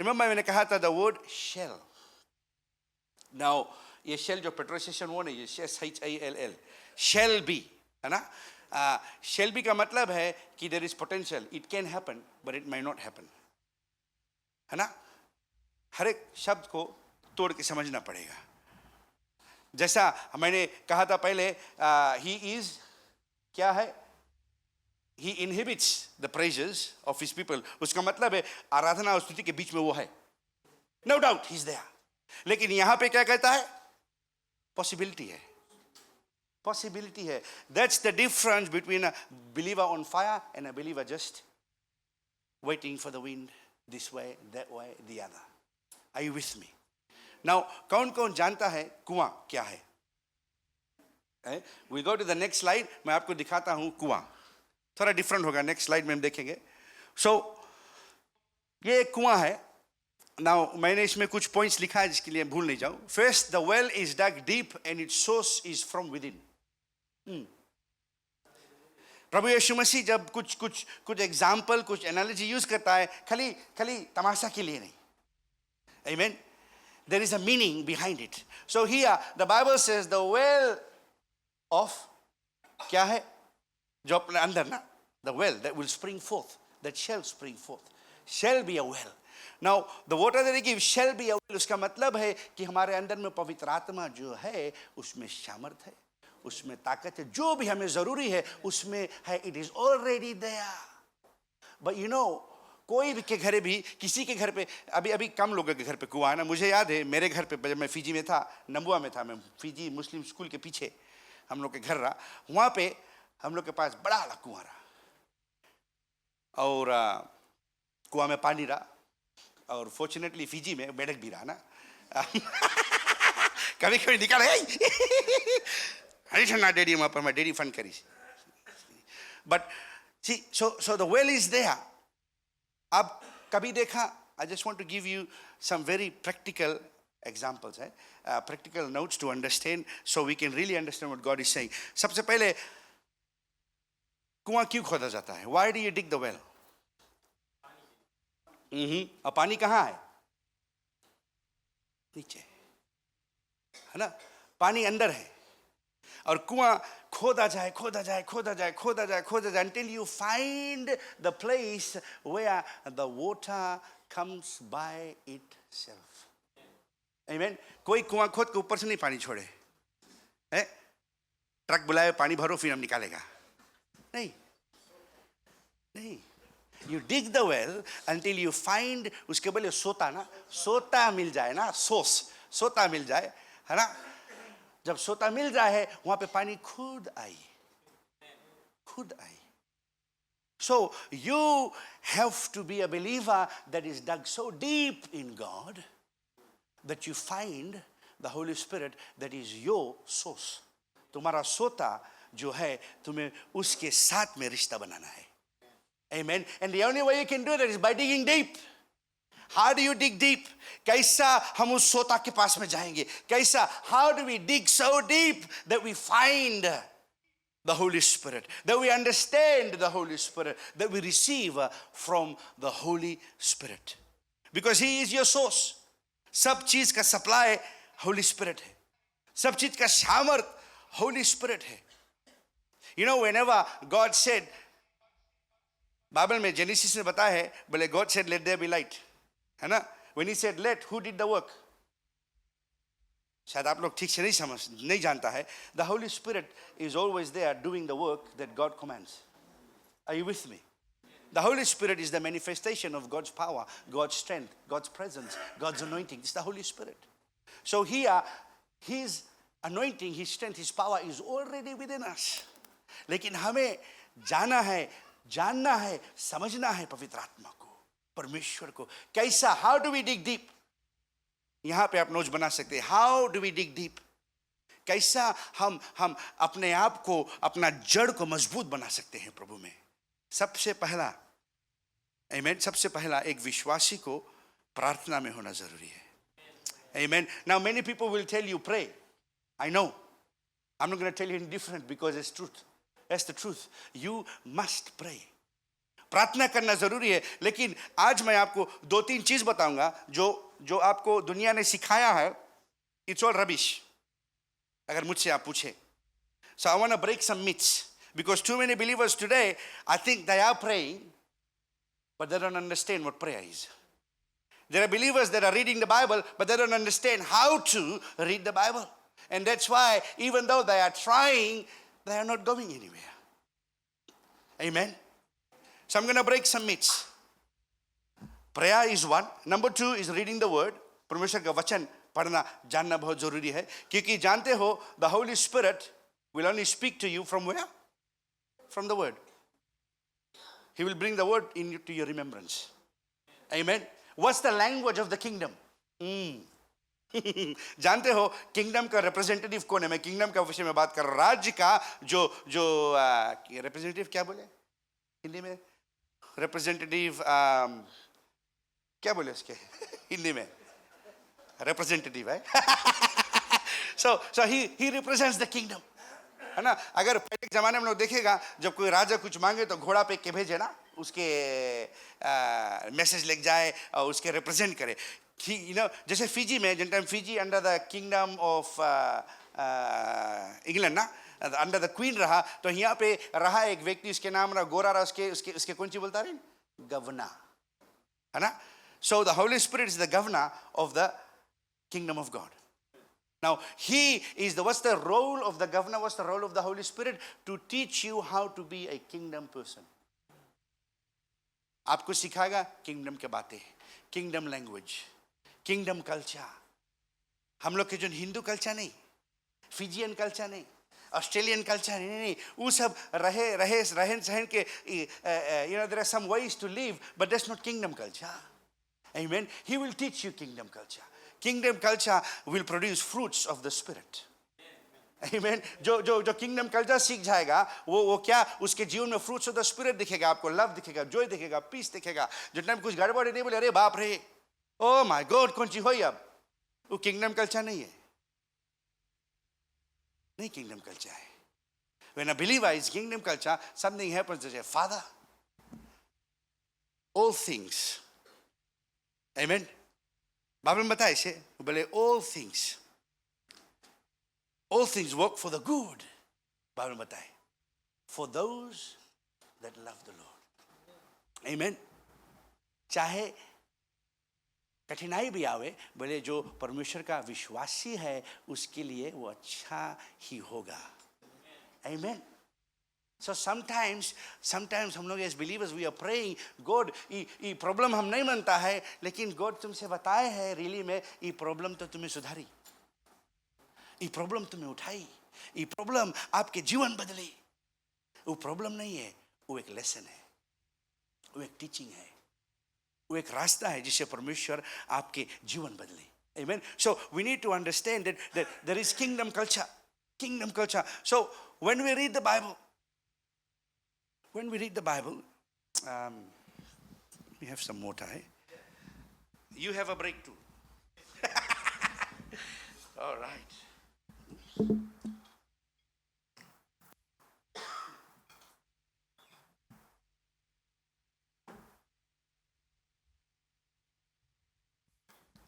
रिमेंबर मैंने कहा था द वर्ड शेल. नाउ ये शेल जो पेट्रोसेशन वो नहीं, ये SHALL, शेल बी है ना. शेल बी का मतलब है कि there is potential, it can happen but it may not happen, है ना. हर एक शब्द को तोड़ के समझना पड़ेगा. जैसा मैंने कहा था पहले, ही इज, क्या है, he inhibits the praises of his people. उसका मतलब है आराधना और स्तुति के बीच में वो है. No doubt he is there. लेकिन यहां पे क्या कहता है? पॉसिबिलिटी है, पॉसिबिलिटी है. That's the difference between a believer on fire and a believer just waiting for the wind, this way that way the other. Are you with me? Now कौन कौन जानता है कुआं क्या है? We go to the next slide. मैं आपको दिखाता हूं कुआं. थोड़ा डिफरेंट होगा, नेक्स्ट स्लाइड में हम देखेंगे. सो ये एक कुआं है. नाउ मैंने इसमें कुछ पॉइंट्स लिखा है जिसके लिए भूल नहीं जाऊं. First, the well is dug deep and its source is from within. प्रभु यीशु मसीह जब कुछ एग्जाम्पल, कुछ एनालॉजी यूज करता है, खाली तमाशा के लिए नहीं. आमीन. There is a meaning behind it. So here the Bible says the well of, क्या है जो अपने अंदर ना, the well that will spring forth, that shall spring forth, shall be a well. Now the water that he gives shall be a well. उसका मतलब है कि हमारे अंदर में पवित्र आत्मा जो है उसमें सामर्थ है, उसमें ताकत है, जो भी हमें जरूरी है उसमें है. It is already there. But you know, कोई भी के घर भी, किसी के घर पे, अभी कम लोगों के घर पे कुआं है ना. मुझे याद है मेरे घर पे जब मैं फिजी में था, नंबुआ में था, मैं फिजी मुस्लिम स्कूल के पीछे हम लोग के घर रहा. वहाँ पे हम लोग के पास बड़ा वाला कुआं रहा और कुआं में पानी रहा. और फॉर्चुनेटली फिजी में बेडक भी रहा ना. कभी कभी निकाल हरी डेडी वहाँ पर मैं डेडी फंड करी. But see, so the well is there. अब कभी देखा, I just want to give you some very practical examples है, practical notes to understand, so we can really understand what God is saying. सबसे पहले कुआं क्यों खोदा जाता है? Why do you dig the well? और पानी कहाँ है? नीचे है ना. पानी अंदर है और कुआं खोदा जाए until you find the place where the water comes by itself. आमीन। कोई कुआं खोद के ऊपर से नहीं पानी छोड़े, है ट्रक बुलाए पानी भरो फिर हम निकालेगा, नहीं नहीं। You dig the well until you find, उसके बोले सोता ना, सोता मिल जाए ना, सोता मिल जाए, है ना। जब सोता मिल जाए वहां पे पानी खुद आई। So you have to be a believer that is dug so deep in God that you find the Holy Spirit that is your source. तुम्हारा सोता जो है तुम्हें उसके साथ में रिश्ता बनाना है। Amen. And the only way you can do that is by digging deep. How do you dig deep? कैसा हम उस सोता के पास में जाएंगे? कैसा? How do we dig so deep that we find the Holy Spirit, that we understand the Holy Spirit, that we receive from the Holy Spirit? Because He is your source. सब चीज का सप्लाई Holy Spirit है, सब चीज का सामर्थ Holy Spirit है। You know, whenever God said, Bible में जेनेसिस में बताया है, बोले God said let there be light, है ना। When He said let, who did the work? शायद आप लोग ठीक से नहीं जानता है। The Holy Spirit is always there doing the work that God commands. Are you with me? The Holy Spirit is the manifestation of God's power, God's strength, God's presence, God's anointing. It's the Holy Spirit. So here, His anointing, His strength, His power is already within us. लेकिन हमें जाना है, जानना है, समझना है पवित्र आत्मा को, परमेश्वर को। कैसा? How do we dig deep? यहाँ पे आप नोट्स बना सकते हैं। How do we dig deep? कैसा हम अपने आप को, अपना जड़ को मजबूत बना सकते हैं प्रभु में? सबसे पहला, आमीन, सबसे पहला एक विश्वासी को प्रार्थना में होना जरूरी है। आमीन। Now many people will tell you pray. I know. I'm not going to tell you anything different because it's truth. That's the truth. You must pray. प्रार्थना करना जरूरी है, लेकिन आज मैं आपको दो तीन चीज बताऊंगा जो आपको दुनिया ने सिखाया है। It's all rubbish, अगर मुझसे आप पूछे। So I want to break some myths. Because too many believers today, I think they are praying, but they don't understand what prayer is. There are believers that are reading the Bible, but they don't understand how to read the Bible. And that's why, even though they are trying, they are not going anywhere. Amen. So I'm going to break some myths. Prayer is one. Number two is reading the word. परमेश्वर का वचन पढ़ना जानना बहुत जरूरी है, क्योंकि जानते हो, the Holy Spirit will only speak to you from where? From the word. He will bring the word to your remembrance. Amen. What's the language of the kingdom? जानते हो किंगडम का रिप्रेजेंटेटिव कौन है? मैं किंगडम का विषय में बात कर रहा हूं। राज्य का जो रिप्रेजेंटेटिव क्या बोले हिंदी में? रिप्रेजेंटेटिव क्या बोले उसके हिंदी में? रिप्रेजेंटेटिव है। so he represents the kingdom, है ना। अगर पहले के जमाने में लोग देखेगा, जब कोई राजा कुछ मांगे तो घोड़ा पे के भेजे ना, उसके मैसेज लेके जाए और उसके रिप्रेजेंट करे। You know, जैसे फिजी में, जिन time Fiji under the kingdom of England ना, अंडर द क्वीन रहा, तो यहाँ पे रहा एक व्यक्ति, उसके नाम रहा गोरा रहा, उसके कौन सी बोलता रहे? गवर्नर, है ना। So the Holy Spirit is the governor of the kingdom of God. Now, He is what's the role of the governor? What's the role of the Holy Spirit? To teach you how to be a kingdom person. आपको सिखाएगा kingdom के बातें, kingdom language, kingdom culture. हम लोग के जो Hindu culture नहीं, Fijian culture नहीं, ऑस्ट्रेलियन कल्चर नहीं, वो सब रहन सहन के, you know, there are some ways to live, but that's not kingdom culture. Amen. He will teach you kingdom culture. Kingdom culture will produce fruits of the Spirit. Amen. जो kingdom culture सीख जाएगा, वो क्या उसके जीवन में fruits of the spirit दिखेगा। आपको लव दिखेगा, जॉय दिखेगा, पीस दिखेगा। जो टाइम कुछ गड़बड़ नहीं बोले, अरे बाप रे, ओ माय गॉड, कौन सी हुई अब, वो किंगडम कल्चर नहीं है, नहीं किंगडम कल्चर है। When a believer is kingdom culture, something happens to say, Father, all things. Amen. Bible में बताए से, बोले all things work for the good. Bible में बताए, for those that love the Lord. Amen. चाहे कठिनाई भी आवे, बोले जो परमेश्वर का विश्वासी है उसके लिए वो अच्छा ही होगा। आमीन। So sometimes हम लोग as believers we are praying, God ये प्रॉब्लम हम नहीं मानता है, लेकिन God तुमसे बताए है रियली में ये प्रॉब्लम तो तुम्हें सुधारी, ये प्रॉब्लम तुम्हें उठाई, ये प्रॉब्लम आपके जीवन बदली। वो प्रॉब्लम नहीं है, वो एक लेसन है, वो एक टीचिंग है, वो एक रास्ता है जिससे परमेश्वर आपके जीवन बदले। Amen. So we need to understand that there is kingdom culture. So when we read the Bible, we have some more time. You have a break too. All right.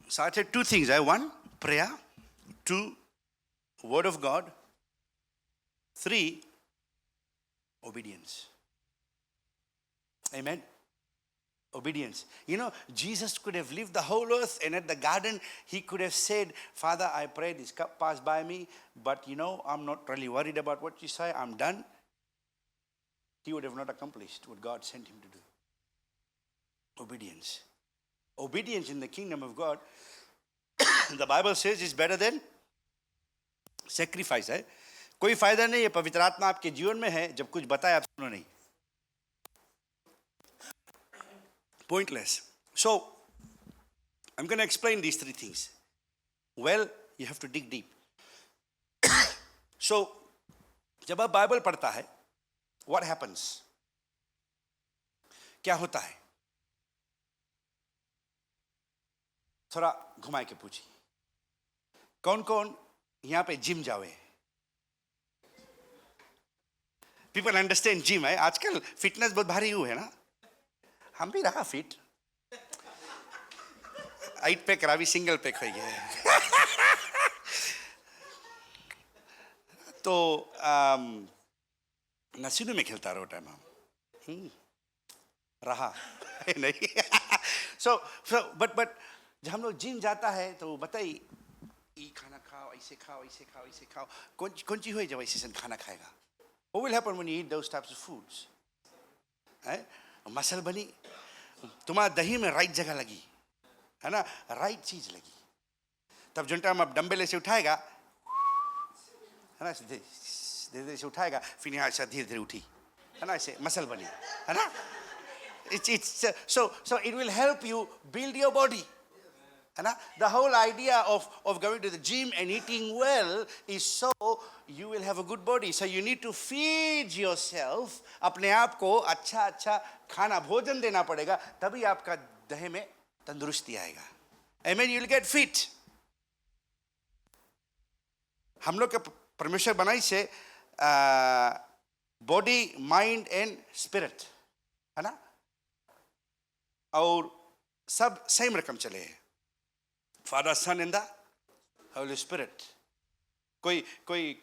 So I said two things. One, prayer. Two, word of God. Three, obedience. Amen. Obedience. You know, Jesus could have lived the whole earth, and at the garden, he could have said, Father, I pray this cup pass by me, but you know, I'm not really worried about what you say, I'm done. He would have not accomplished what God sent him to do. Obedience. Obedience in the kingdom of God, the Bible says, is better than sacrifice. है कोई फायदा नहीं है पवित्र आत्मा आपके जीवन में है जब कुछ बताए आप सुनो नहीं, pointless. So I'm going to explain these three things. Well, you have to dig deep. So जब आप बाइबल पढ़ता है, what happens? क्या होता है? थोड़ा घुमाए के पूछिए, कौन कौन यहाँ पे जिम जावे? पीपल अंडरस्टैंड जिम है, आजकल फिटनेस बहुत भारी हुआ है ना, हम भी रहा fit, 8 pack Ravi single pack हो गया है। तो नसीनों में खेलता रहो टाइम हम रहा नहीं। so but जब हम लोग जिम जाता है तो बताइए, ये खाना खाओ, ऐसे खाओ, ऐसे खाओ, ऐसे खाओ, कौन चीज हुई जब ऐसे खाना खाएगा? What will happen when you eat those types of foods? Muscle बनी, तुम्हारा दही में राइट जगह लगी है ना, राइट चीज लगी, तब जो टाइम आप डंबल ऐसे उठाएगा है ना, धीरे धीरे से उठाएगा, फिर यहाँ से धीरे धीरे उठी है ना, ऐसे मसल बनी है ना। So it will help you build your body. The whole idea of going to the gym and eating well is so you will have a good body. So you need to feed yourself. अपने आप को अच्छा अच्छा खाना भोजन देना पड़ेगा, तभी आपका देह में तंदुरुस्ती आएगा। Amen. You will get fit. हम लोग के परमेश्वर बनाई से बॉडी, माइंड एंड स्पिरिट है ना, और सब सेम रकम चले हैं, Father, Son and the Holy Spirit. कोई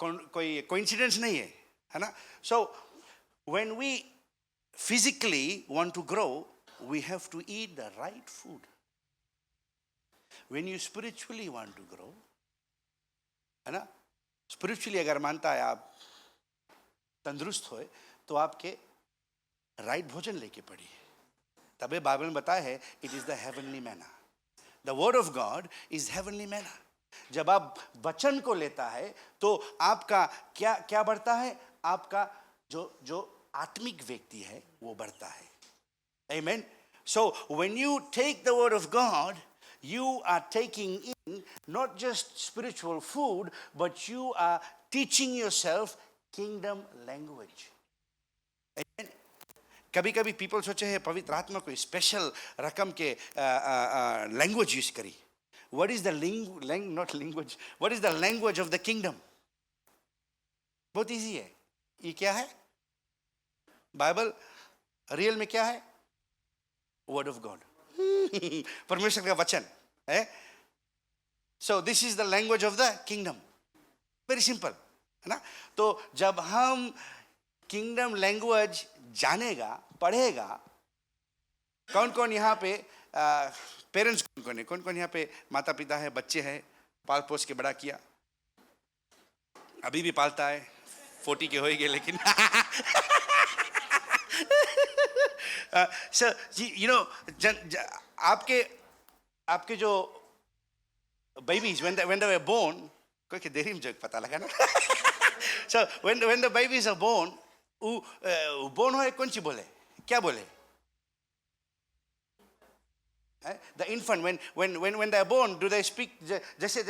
कोइंसिडेंस नहीं है ना। So when we physically want to grow, we have to eat the right food. When you spiritually want to grow, है ना, spiritually अगर मानता है आप तंदुरुस्त होए तो आपके राइट भोजन लेके पड़िए, तबे बाइबल में बताया है it is the heavenly manna. The word of God is heavenly manna. जब आप वचन को लेता है तो आपका क्या बढ़ता है? आपका जो आत्मिक व्यक्ति है वो बढ़ता है। Amen. So when you take the word of God, you are taking in not just spiritual food, but you are teaching yourself kingdom language. Amen. कभी कभी पीपल सोचे हैं पवित्र आत्मा को स्पेशल रकम के लैंग्वेज यूज करी। What is the not language? What is the language of the kingdom? बहुत इजी है। ये क्या है? बाइबल रियल में क्या है? वर्ड ऑफ गॉड, परमेश्वर का वचन है। So this is the language of the kingdom. Very simple, है ना। तो जब हम किंगडम लैंग्वेज जानेगा, पढ़ेगा, कौन कौन यहाँ पे पेरेंट्स कौन कौन यहाँ पे माता पिता है, बच्चे हैं, पाल पोस के बड़ा किया, अभी भी पालता है, 40 के होएंगे लेकिन सर यू नो आपके जो babies when they were born, कोई के देरी में जो पता लगा ना so when the babies are born, born होए कौन सी बोले, क्या बोले? The infant when they are born, do they speak जैसे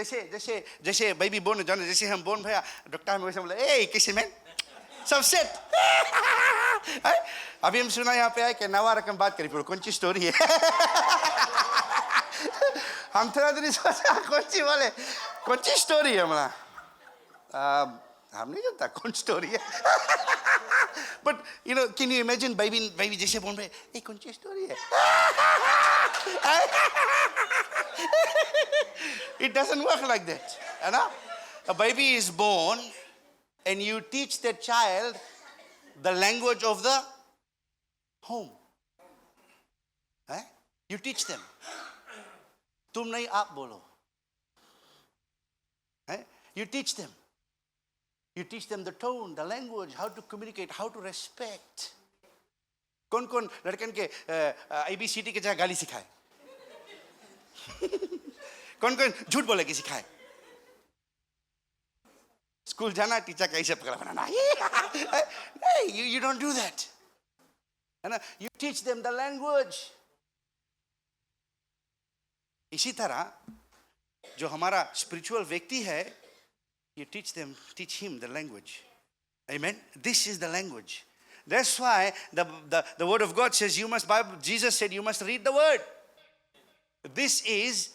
baby born जाने जैसे हम born भैया डॉक्टर हमें वैसे बोले ए कैसे मैन सब सेट अभी हम सुना यहाँ पे आए कि नवा रकम बात करी फिर कौन सी स्टोरी है हम थोड़ा देर सोचा कौन सी बोले कौन सी स्टोरी है हमारा हम नहीं जानता कौन स्टोरी है but you know can you imagine baby जैसे बोल रहे ए कौन सी स्टोरी है it doesn't work like that, you know? A baby is born and you teach the child the language of the home. You teach them. तुम नहीं आप बोलो. You teach them. You teach them the tone, the language, how to communicate, how to respect. कौन कौन लड़कन के ABCD के जगह गाली सिखाए कौन कौन झूठ बोले के सिखाए स्कूल जाना टीचर कैसे पकड़ा बनाना you don't do that, है ना? You teach them the language. इसी तरह जो हमारा spiritual व्यक्ति है you teach him the language. Amen. This is the language. That's why the word of God says Jesus said you must read the word. This is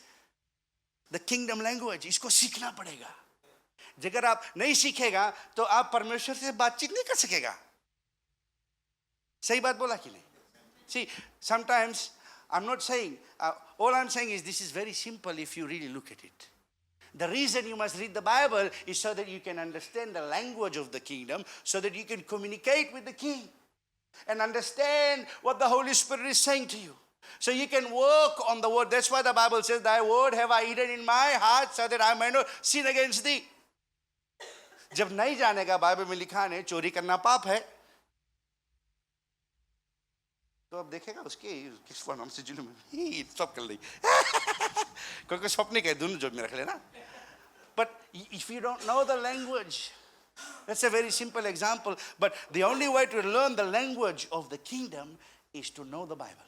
the kingdom language. इसको सीखना पड़ेगा. अगर आप नहीं सीखेगा तो आप परमेश्वर से बातचीत नहीं कर सकेगा. सही बात बोला कि नहीं? See, sometimes I'm not saying, all I'm saying is this is very simple if you really look at it. The reason you must read the Bible is so that you can understand the language of the kingdom, so that you can communicate with the king and understand what the Holy Spirit is saying to you. So you can work on the word. That's why the Bible says, thy word have I hidden in my heart so that I may not sin against thee. जब नहीं जानेगा Bible में लिखा है चोरी करना पाप है तो अब देखेगा उसके किस फॉर्म हमसे जुल्म ही सब कर ली कोई स्वप्न कहे दोनों जोड़ में रख लेना. But if you don't know the language, that's a very simple example, but the only way to learn the language of the kingdom is to know the Bible.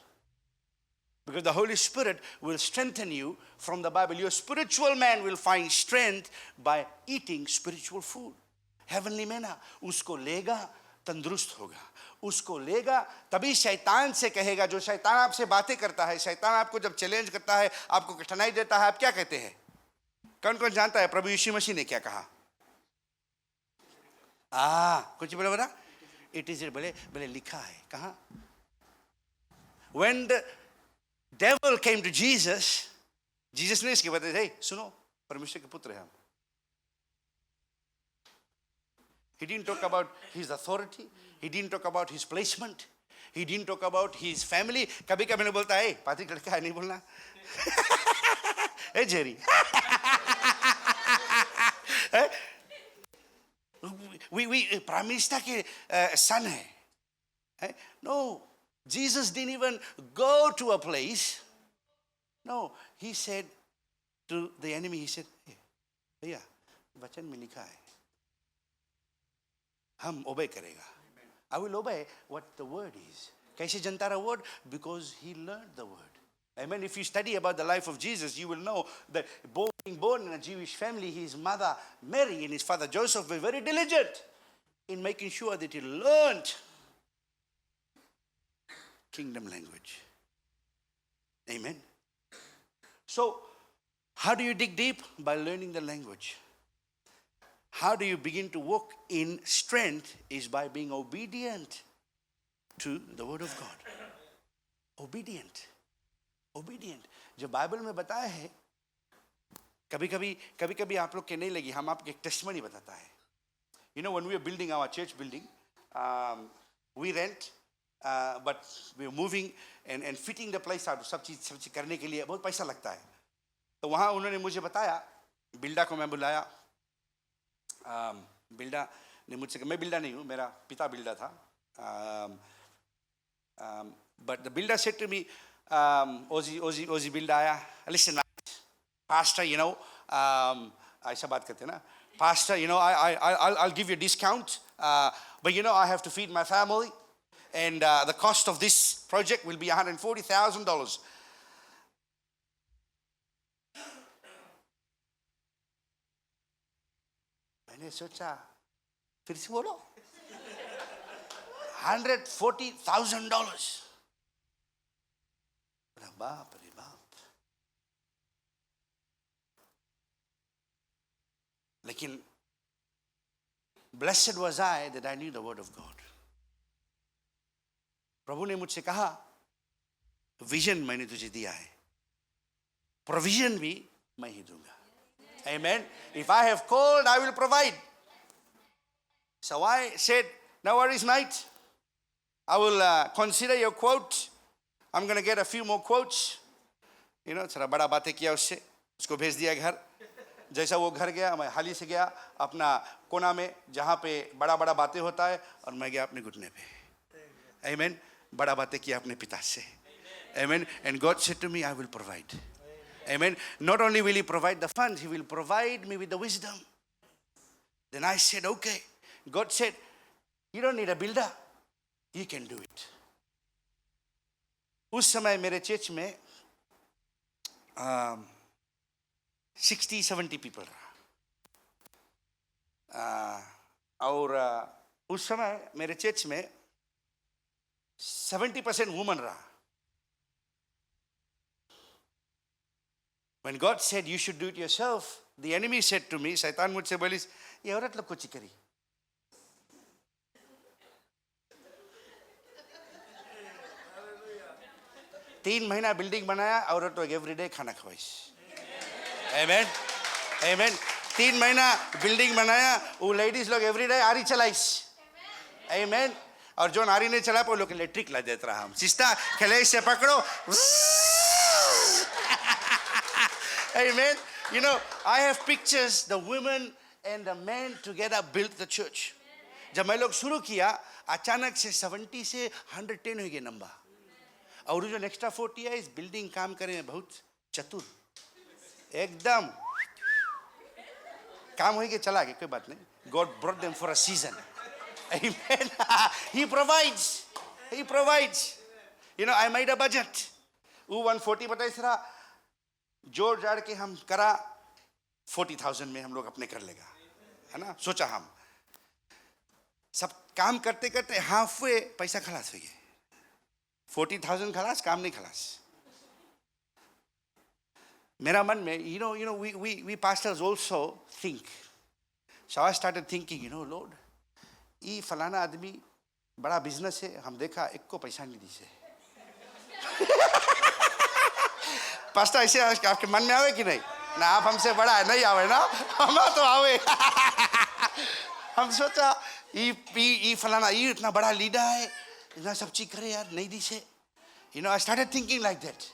Because the Holy Spirit will strengthen you from the Bible. Your spiritual man will find strength by eating spiritual food. Heavenly manna. उसको लेगा तंदुरुस्त होगा. उसको लेगा तभी शैतान से कहेगा. जो शैतान आपसे बातें करता है, शैतान आपको जब चैलेंज करता है, आपको कठिनाई देता है, आप क्या कहते हैं? कौन कौन जानता है प्रभु यीशु मसीह ने क्या कहा? कुछ बोले बता. It is बोले लिखा है. कहाँ? When the devil came to Jesus ने इसके बताया, hey, सुनो, परमेश्वर के पुत्र हैं हम. He didn't talk about his authority. He didn't talk about his placement. He didn't talk about his family. कभी कभी नहीं बोलता है पात्री लड़का है नहीं बोलना ए जेरी we प्राइम मिनिस्टर के son है. No, Jesus didn't even go to a place. No, he said to the enemy, he said, hey, भैया वचन में लिखा है हम obey करेगा. I will obey what the word is. कैसे जानता रहा word? Because he learned the word. Amen. If you study about the life of Jesus, you will know that being born in a Jewish family, his mother Mary and his father Joseph were very diligent in making sure that he learned kingdom language. Amen. So, how do you dig deep? By learning the language. How do you begin to walk in strength? Is by being obedient to the word of God. Obedient. जो Bible में बताया है, कभी कभी आप लोग के नहीं लगी, हम आपके एक टेस्टमनी बताता है. You know, when we are building our church building, we rent but we moving and fitting the place out, सब चीज़ करने के लिए बहुत पैसा लगता है. तो वहाँ उन्होंने मुझे बताया, बिल्डा को मैं बुलाया. बिल्डा ने मुझसे, मैं बिल्डा नहीं हूँ, मेरा पिता बिल्डा था. But the builder said to me, Ozzy builder आया, listen, pastor, ऐसा बात करते हैं ना, pastor, I'll give you a discount, but I have to feed my family, and the cost of this project will be $140,000. मैंने सोचा, फिर से बोलो, $140,000. बाप रे बाप. लेकिन blessed was I that I knew the word of God. प्रभु ने मुझसे कहा, विजन मैंने तुझे दिया है, प्रोविजन भी मैं ही दूंगा. Amen. If I have called, I will provide. So I said, no worries, mate. I will consider your quote. I'm going to get a few more quotes. थोड़ा बड़ा बातें किया उससे, उसको भेज दिया घर. जैसा वो घर गया, मैं हाली से गया अपना कोना में जहाँ पे बड़ा बड़ा बातें होता है, और मैं गया अपने घुटने पे. Amen. बड़ा बातें किया अपने पिता से. Amen. And God said to me, I will provide. Amen. Not only will He provide the funds, He will provide me with the wisdom. Then I said, okay. God said, you don't need a builder. He can do it. उस समय मेरे church में 60-70 people रहा. और उस समय मेरे church में 70% वुमन रहा. When God said you should do it yourself, the enemy said to me, शैतान मुझसे बोली, ये औरत लोग कुछ करी. तीन महीना बिल्डिंग बनाया, औरत लोग एवरीडे खाना खवाइस. Amen. Amen. 3 महीना बिल्डिंग बनाया, वो लेडीज लोग एवरीडे आरी चलाइस. Amen. और जो आरी नहीं चला, वो लोग इलेक्ट्रिक ला देता रहा. हम सिस्टा खेले से पकड़ो. Amen. I have pictures, the women and the men together built the church. जब मैं लोग शुरू किया, अचानक से 70 से 110 हो गए नंबर. और जो नेक्स्ट 40 है, इस बिल्डिंग काम करे बहुत चतुर, एकदम काम हो गया, चला गया, कोई बात नहीं. God brought them for a season. Amen. He provides. He provides. I made a budget. वो 140 बताइस रहा, जोड़ जाड़ के हम करा 40,000 में हम लोग अपने कर लेगा, है ना. सोचा हम सब काम करते करते हाफ वे पैसा खलास हो गए. 40,000 खलास, काम नहीं खलास. मेरा मन में, we pastors also think. So I started thinking, Lord, ये फलाना आदमी बड़ा बिजनेस है, हम देखा एक को पैसा नहीं दी से. पास्टर ऐसे आपके मन में आवे कि नहीं ना, आप हमसे बड़ा है, नहीं आवे ना, हम तो आवे. हम सोचा ये फलाना, ये इतना बड़ा लीडर है, इतना सब चीज करे यार, नहीं दी से. I started thinking like that.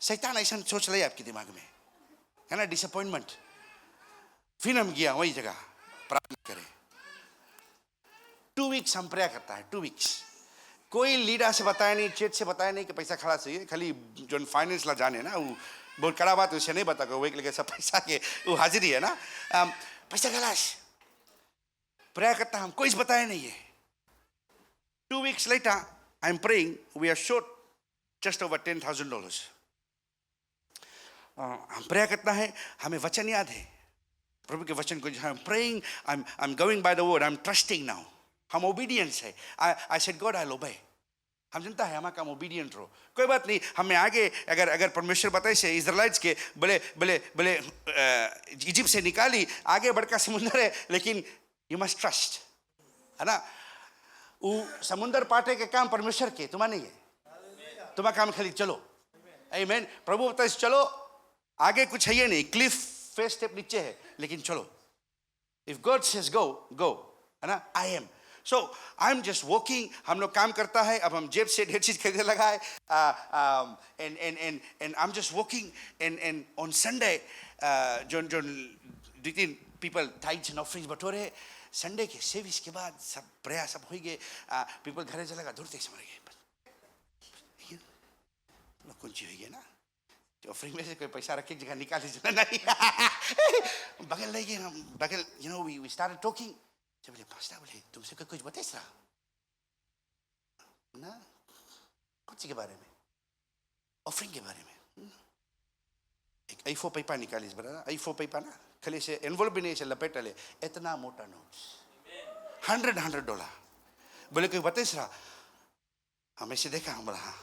शैतान ऐसा सोच ले आपके दिमाग में, है ना, डिसअपॉइंटमेंट. फिर हम गया वही जगह प्रार्थना करें. 2 weeks हम प्रेयर करता है. 2 weeks कोई लीडर से बताया नहीं, चर्च से बताया नहीं कि पैसा खड़ा चाहिए. खाली जो फाइनेंस ला जाने ना, वो बहुत कड़ा बात उसे नहीं बता, वो एक लगे सब पैसा के वो हाजिरी है ना, पैसा खलास. प्रेयर करता हम, कोई बताया नहीं है. 2 weeks later I'm praying, we are short just over $10,000. हम प्रेयर करता है, हमें वचन याद है, प्रभु के वचन को. I'm praying, I'm going by the word, I'm trusting now. हम ओबीडियंस है. I said God, I'll obey. हम जनता है, हमारा काम ओबीडियंट रहो, कोई बात नहीं. हमें आगे अगर परमेश्वर बताए से इजराइल्स के बड़े इजिप्ट से निकाली, आगे बड़का समुंदर है, लेकिन यू मस्ट ट्रस्ट, है ना. वो समुंदर पाटे के काम परमेश्वर के, तुम्हारा नहीं है. तुम्हारा काम खाली चलो. आमीन. प्रभु बताए चलो, आगे कुछ है नहीं, क्लिफ फेस स्टेप नीचे है, लेकिन चलो. इफ गॉड सेज गो, गो, है ना. I am. So I'm just walking. हम लोग काम करता है. अब हम जेब से ढेर चीज खरीदने लगा है. And I'm just walking. And on Sunday, John 2-3 people tithes and offerings बटोरे. संडे के सर्विस के बाद सब प्रयास सब हो गए. people घरे चला गया. दूर तक समझ गए. लोग कुछ हो गया ना. ऑफरिंग में से कोई पैसा रख के जगह निकाल लीजिए नहीं. बगल ले गए हम. बगल we started talking. जब बोले पास्टर बोले तुमसे कुछ बताए सर ना कुछ के बारे में ऑफरिंग के बारे में. एक A4 पेपर निकाली बड़ा. A4 पेपर ना खाली से एनवलप भी नहीं से लपेट ले. इतना मोटा नोट्स $100. बोले कोई बताए सर. हमें से देखा. हम बोला हाँ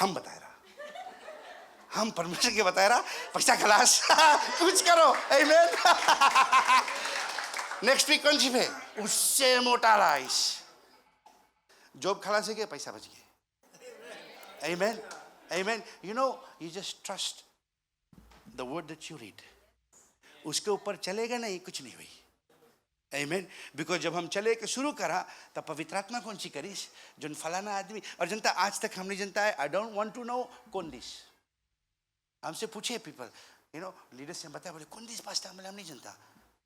हम बताए रहा. हम परमेश्वर के बताए रहा. पैसा खलास. कुछ करो. आमीन. नेक्स्ट वीक कौन सी पे उससे मोटा राइस. जॉब खलास है क्या. पैसा बच गया. आमीन. आमीन. You just trust the word that you read. उसके ऊपर चलेगा नहीं कुछ नहीं हुई. आमीन. बिकॉज जब हम चले के शुरू करा तब पवित्र आत्मा कौन सी करीस जो फलाना आदमी और जनता आज तक हम नहीं जनता है. I don't want to know कौन दिस. हमसे पूछे पीपल लीडर्स ने बताया बोले कौन दिस पास्टर. हम नहीं जनता.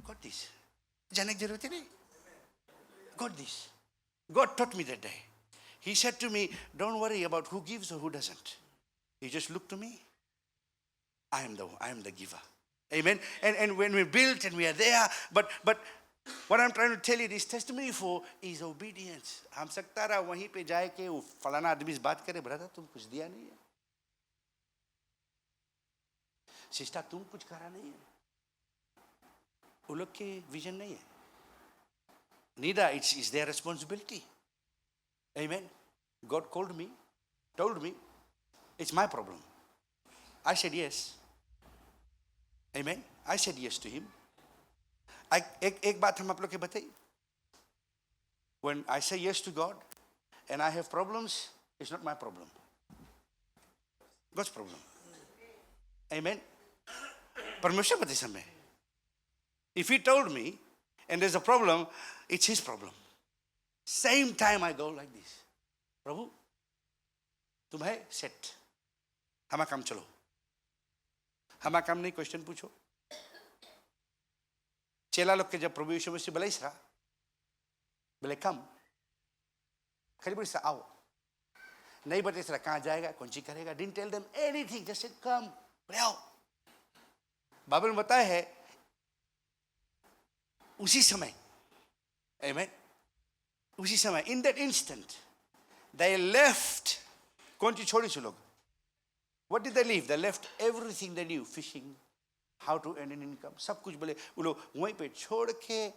गॉड दिस जाने की जरूरत नहीं. God this. God taught me that day. He said to me, don't worry about who gives or who doesn't. You just look to me. I am the giver. Amen. And when we built and we are there, but what I'm trying to tell you, this testimony for is obedience. हम सकता रहा वहीं पे जाए के वो फलाना आदमी से बात करे. ब्रदर तुम कुछ दिया नहीं है. सिस्टर तुम कुछ करा नहीं है. वो लोग के विजन नहीं है. Neither it's their responsibility. Amen. God told me, it's my problem. I said yes. Amen. I said yes to him. एक बात हम आप लोग के बताइए. When I say yes to God and I have problems, it's not my problem. God's problem. Amen. परमेश्वर पति समय. If he told me and there's a problem, it's his problem. Same time I go like this. प्रभु तुम है set. हमारा काम चलो. हमारा काम नहीं क्वेश्चन पूछो. चेला लोग के जब प्रभु यीशु मसीह बोले इसरा बोले कम खाली बोले आओ. नहीं बता इसरा कहाँ जाएगा कौन सी करेगा. Didn't tell them anything. Just said come. बोले आओ. बाइबल में बताया है उसी समय. Amen. उसी समय in that instant they left. कौन सी छोड़ी से लोग. What did they leave? They left everything they knew. Fishing, how to earn an income. सब कुछ बोले वो लोग वहीं पे छोड़ के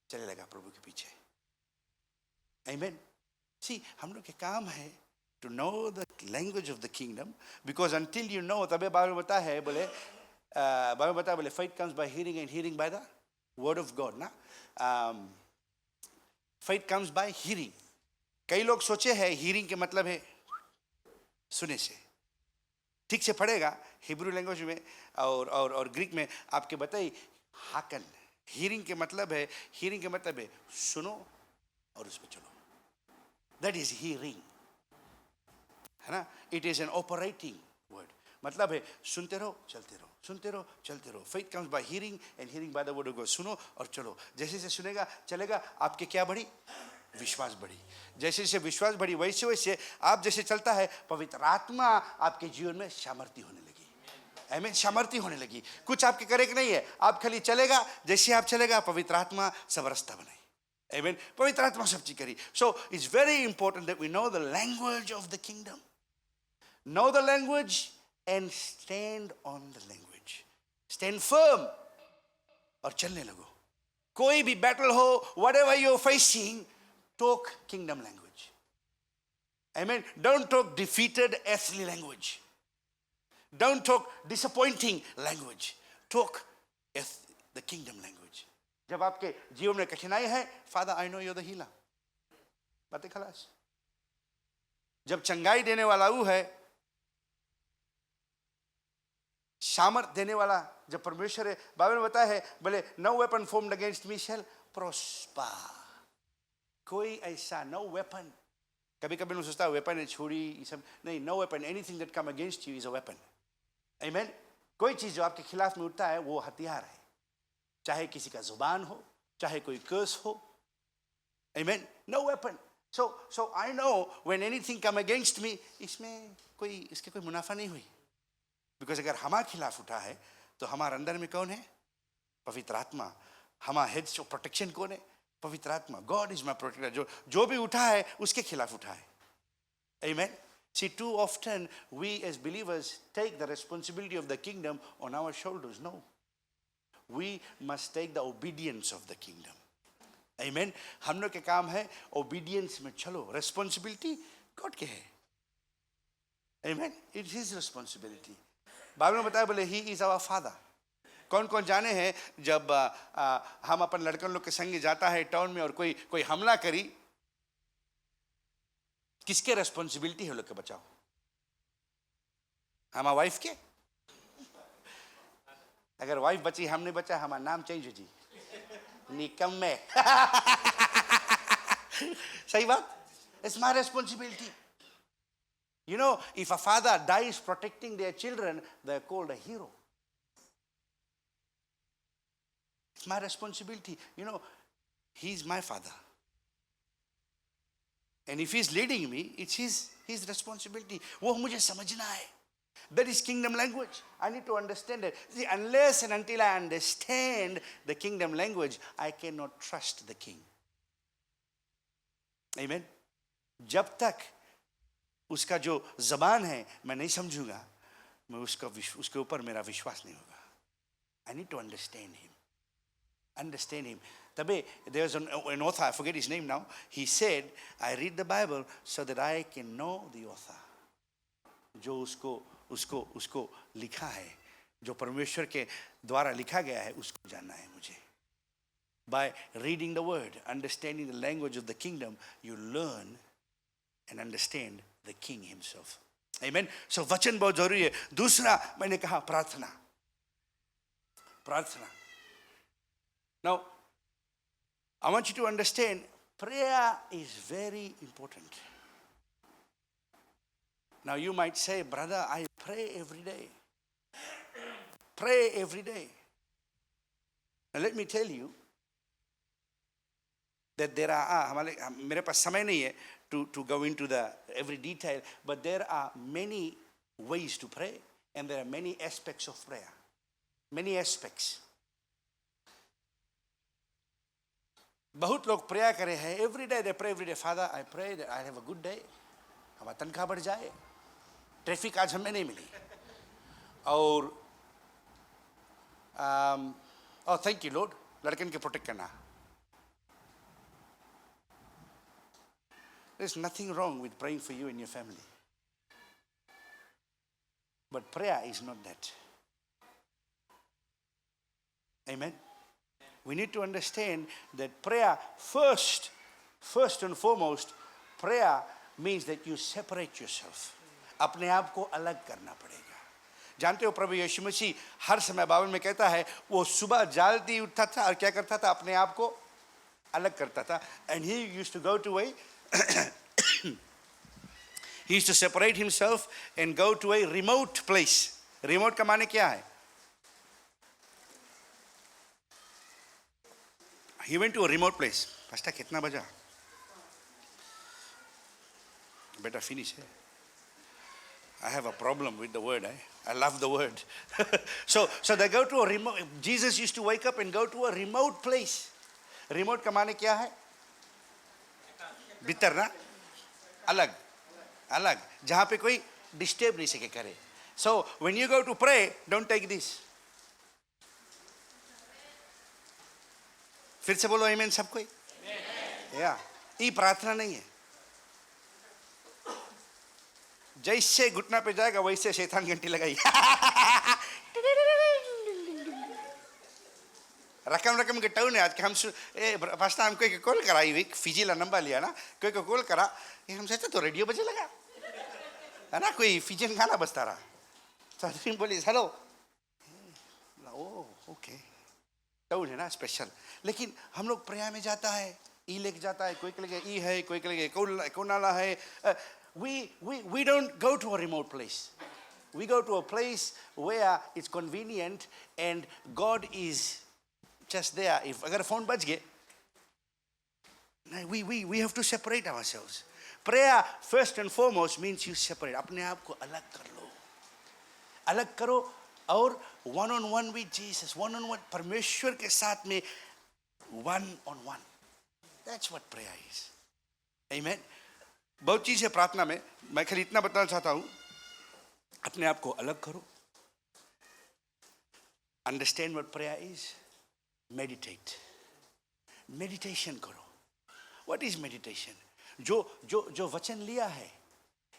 चले लगा प्रभु के पीछे. Amen. See, हम लोग के काम है to know the language of the kingdom, because until you know, तबे बाइबल बता है बोले बाइबल बता बोले faith comes by hearing and hearing by the word of God ना. Faith comes by hearing. कई लोग सोचे हैं hearing के मतलब है सुने से. ठीक से पढ़ेगा हिब्रू लैंग्वेज में और ग्रीक में आपके बताइए हाकन. हीरिंग के मतलब है सुनो और उस पर चलो. दैट इज हीरिंग है ना. It is an operating word. मतलब है सुनते रहो चलते रहो, सुनते रहो चलते रहो. Faith comes by hearing and hearing by the word of God. सुनो और चलो. जैसे जैसे सुनेगा चलेगा आपके क्या बढ़ी. विश्वास बढ़ी. जैसे जैसे विश्वास बढ़ी वैसे वैसे आप जैसे चलता है पवित्र आत्मा आपके जीवन में सामर्थ्य होने लगी. आमीन. सामर्थ्य होने लगी. कुछ आपके करे नहीं है. आप खाली चलेगा. जैसे आप चलेगा पवित्र आत्मा सब रास्ता बनाए. आमीन. पवित्र आत्मा सब चीज करी. So it's very important that we know the language of the kingdom. Know the language and stand on the language. Stand firm और चलने लगो. कोई भी बैटल हो, whatever you are facing, talk kingdom language. Amen. Don't talk defeated earthly language. Don't talk disappointing language. Talk the kingdom language. जब आपके जीवन में कठिनाई है, Father, I know you're the healer. बातें खलास. जब चंगाई देने वाला वो है, सामर्थ देने वाला जब परमेश्वर है. बाइबल में बताया है बोले no weapon formed against me shall prosper. कोई ऐसा नो वेपन, कभी कभी मैं सोचता हूँ वेपन है छुरी ये सब, नहीं, no weapon, anything that come against you is a weapon. आमीन। कोई चीज जो आपके खिलाफ में उठता है वो हथियार है, चाहे किसी का जुबान हो, चाहे कोई कर्स हो। आमीन। No weapon. So I know when anything come against me, इसमें कोई इसके कोई मुनाफा नहीं हुई, बिकॉज अगर हमारे खिलाफ उठा है तो हमारे अंदर में कौन है? पवित्र आत्मा। हमारे हेड से प्रोटेक्शन कौन है? पवित्र आत्मा। God is my protector. जो भी उठा है उसके खिलाफ उठा है। आमीन। See, too often we as believers take the responsibility of the kingdom on our shoulders. No, we must take the obedience of the kingdom. Amen. हम लोग के काम है obedience में चलो, responsibility God के है। Amen. It's His responsibility. Bible में बताया बोले He is our Father. कौन कौन जाने हैं जब हम अपन लड़कन लोग के संग जाता है टाउन में और कोई हमला करी, किसके रेस्पॉन्सिबिलिटी है लोग के बचाओ? हमारा वाइफ के? अगर वाइफ बची हम नहीं बचा, हमारा नाम चेंज हो जी, निकम्मे। सही बात। It's my responsibility. You know, if a father dies protecting their children, they're called a hero. It's my responsibility. You know, he's my father. And if he's leading me, it's his responsibility. वो मुझे समझना है. That is kingdom language. I need to understand it. See, unless and until I understand the kingdom language, I cannot trust the king. Amen. जब तक उसका जो ज़बान है मैं नहीं समझूंगा, मैं उसके ऊपर मेरा विश्वास नहीं होगा. I need to understand him. Understand him. तबे there's an author, I forget his name now. He said, I read the Bible so that I can know the author. जो उसको लिखा है, जो परमेश्वर के द्वारा लिखा गया है, उसको जानना है मुझे. By reading the word, understanding the language of the kingdom, you learn and understand the king himself. Amen. So वचन बहुत जरूरी है. दूसरा मैंने कहा प्रार्थना. Now, I want you to understand, prayer is very important. Now you might say, brother, I pray every day. Pray every day. Now let me tell you that there are, मेरे पास समय नहीं है to go into the every detail, but there are many ways to pray, and there are many aspects of prayer. Many aspects. बहुत लोग prayer करे हैं, every day they pray every day. Father, I pray that I have a good day. हमारा तनख्वाह बढ़ जाए, traffic आज हमें नहीं मिली, और थैंक यू लॉर्ड, लड़कन के प्रोटेक्ट करना. There's nothing wrong with praying for you and your family, but prayer is not that. Amen. We need to understand that prayer, first and foremost, prayer means that you separate yourself. अपने आप को अलग करना पड़ेगा. जानते हो प्रभु यीशु मसीह हर समय Bible में कहता है वो सुबह जल्दी उठता था और क्या करता था? अपने आप को अलग करता था. And he used to go to a he used to separate himself and go to a remote place. Remote का माने क्या है? He went to a remote place. Pastor, कितना बजा? Better finish. I have a problem with the word. I love the word. So they go to a remote. Jesus used to wake up and go to a remote place. Remote का माने क्या है? भीतर ना? अलग, जहाँ पे कोई disturb नहीं सके करे. So when you go to pray, don't take this. फिर से बोलो आमीन सब कोई. या ये प्रार्थना नहीं है. जैसे घुटना पे जाएगा वैसे शैतान घंटी लगाई. रकम के टाउन है आज के हम फर्स्ट टाइम कोई कॉल करा, फिजी ला नंबर लिया ना, कोई को कॉल करा, ये हम सोचते तो रेडियो बजे लगा है ना, कोई फिजियन गाना बजता रहा. तो बोली हेलो, ओ ओके, टाउन है ना स्पेशल. लेकिन हम लोग प्रेयर में जाता है, ई लेके जाता है, कोई के लिए ई है, कोई के लिए कोनाला है. We don't go to a remote place. We go to a place where it's convenient and God is just there. If अगर phone बज गए, we have to separate ourselves. Prayer first and foremost means you separate. अपने आप को अलग कर लो, अलग करो और one on one with Jesus, one on one परमेश्वर के साथ में one on one. That's what prayer is. Amen. बहुत चीज़ है प्रार्थना में, मैं खाली इतना बताना चाहता हूँ, अपने आप को अलग करो. Understand what prayer is. Meditate. Meditation करो. What is meditation? जो वचन लिया है,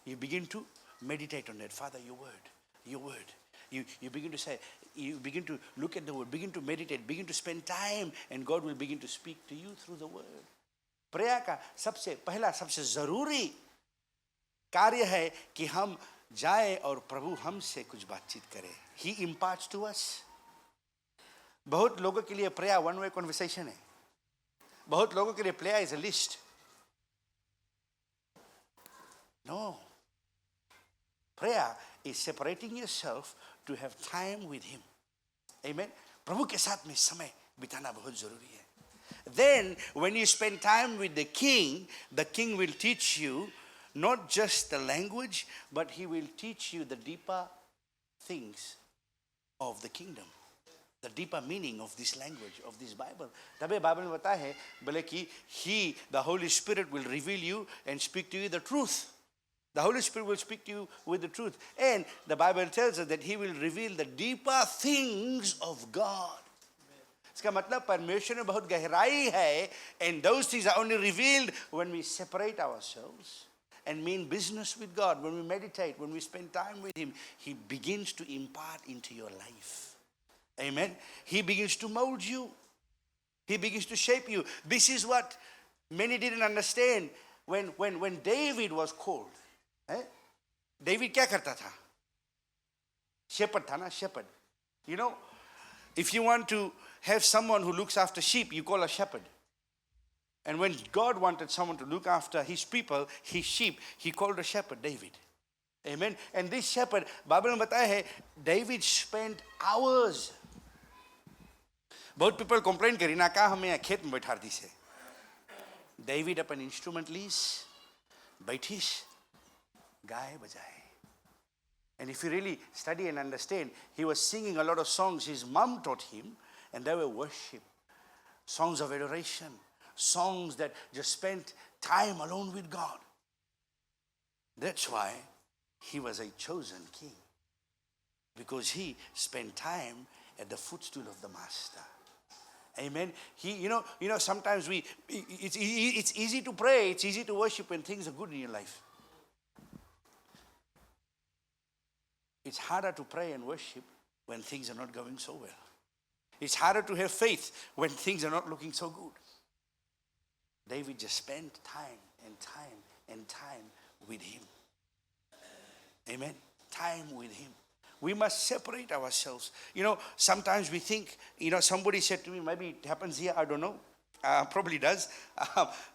you begin to meditate on that. Father, your word. You begin to say, you begin to look at the word, begin to meditate, begin to spend time, and God will begin to speak to you through the word. Prayer का सबसे पहला, सबसे जरूरी कार्य है कि हम जाए और प्रभु हमसे कुछ बातचीत करे. He imparts to us. बहुत लोगों के लिए प्रेयर वन वे कन्वर्सेशन है. बहुत लोगों के लिए prayer is a list. No. Prayer is separating yourself to have time with Him. Amen. प्रभु के साथ में समय बिताना बहुत जरूरी है. Then, when you spend time with the king will teach you not just the language, but he will teach you the deeper things of the kingdom, the deeper meaning of this language, of this Bible. तबे Bible में बताया है बोले कि he, the Holy Spirit, will reveal you and speak to you the truth. The Holy Spirit will speak to you with the truth. And the Bible tells us that he will reveal the deeper things of God. इसका मतलब परमेश्वर में बहुत गहराई है, and those things are only revealed when we separate ourselves and mean business with God. When we meditate, when we spend time with Him, He begins to impart into your life. Amen. He begins to mold you. He begins to shape you. This is what many didn't understand when David was called. David क्या करता था? Shepherd था ना, shepherd. You know, if you want to have someone who looks after sheep, you call a shepherd. And when God wanted someone to look after his people, his sheep, he called a shepherd, David. Amen. And this shepherd, Bible में बताया है, David spent hours. बहुत people complain करी ना कहा हमें खेत में बैठा दी से. David अपन instrument लीस, बैठीस, गाए बजाए. And if you really study and understand, he was singing a lot of songs his mom taught him, and they were worship, songs of adoration, songs that just spent time alone with God. That's why he was a chosen king, because he spent time at the footstool of the Master. Amen. You know, sometimes it's easy to pray, it's easy to worship when things are good in your life. It's harder to pray and worship when things are not going so well. It's harder to have faith when things are not looking so good. David just spent time and time and time with Him. Amen. Time with Him. We must separate ourselves. You know, sometimes we think, somebody said to me, maybe it happens here, I don't know. Probably does.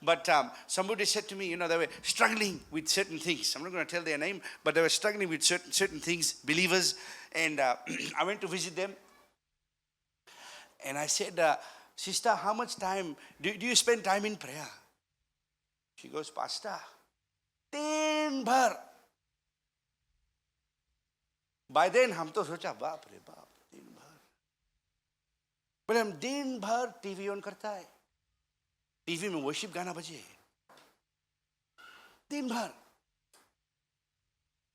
But somebody said to me, they were struggling with certain things. I'm not going to tell their name, but they were struggling with certain things, believers. And I went to visit them. And I said, sister, how much time, do you spend time in prayer? She goes, Pastor, दिन भर. By then, हम तो सोचा, बाप रे बाप, दिन भर. बोले हम दिन भर टीवी ऑन करता है. टीवी में वर्शिप गाना बजे दिन भर.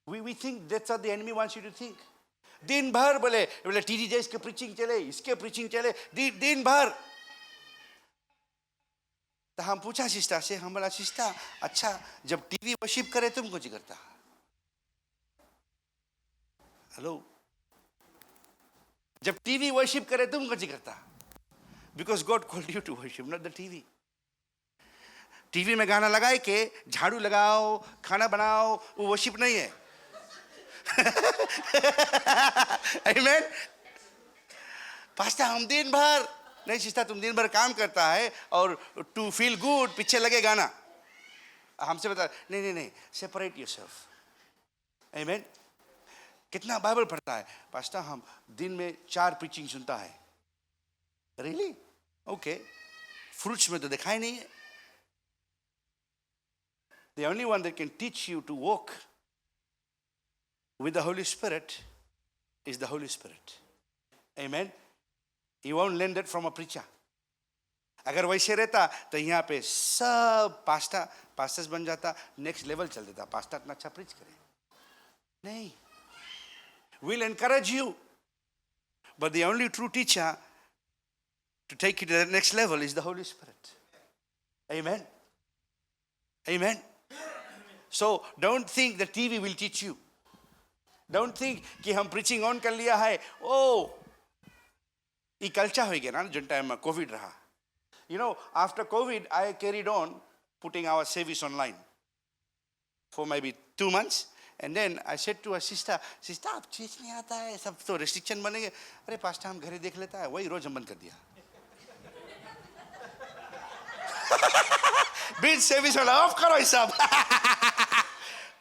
We think that's what the enemy wants you to think. दिन भर बोले टीवी जे इसके प्रीचिंग चले, इसके प्रीचिंग चले, दिन भर. तो हम पूछा सिस्टर से, हम बोला सिस्टर, अच्छा जब टीवी वर्शिप करे तुम कुछ करता? हेलो, जब टीवी वर्शिप करे तुम कुछ करता? Because God called you to worship, not the TV. TV में गाना लगाए के झाड़ू लगाओ, खाना बनाओ, वो वर्शिप नहीं है. Amen. पास्टर हम दिन भर नहीं सिस्टर, तुम दिन भर काम करता है और टू फील गुड पीछे लगे गाना. हमसे बता, नहीं नहीं नहीं, सेपरेट योरसेल्फ. आमीन. कितना बाइबल पढ़ता है पास्टर? हम दिन में 4 प्रीचिंग सुनता है. रियली? ओके. फ्रूट्स में तो दिखाई नहीं है. The only one that can teach you to walk with the Holy Spirit is the Holy Spirit. Amen. You won't learn that from a preacher. अगर वैसे रहता तो यहाँ पे सब पास्टर्स बन जाता, नेक्स्ट लेवल चल देता. पास्टर इतना अच्छा प्रीच करे नहीं. We'll encourage you, but the only true teacher to take you to the next level is the Holy Spirit. Amen. Amen. So don't think the TV will teach you. Don't think कि हम preaching on कर लिया है. Oh, ये culture हो गया ना जिन time में कोविड रहा. You know, after COVID, I carried on putting our service online for maybe 2 months. And then I said to a sister, आप चीज नहीं आता है, सब तो restriction बनेंगे. अरे पास्टर हम घरे देख लेता है, वही रोज हम बंद कर दिया. Being service वाला ऑफ करो हिसाब.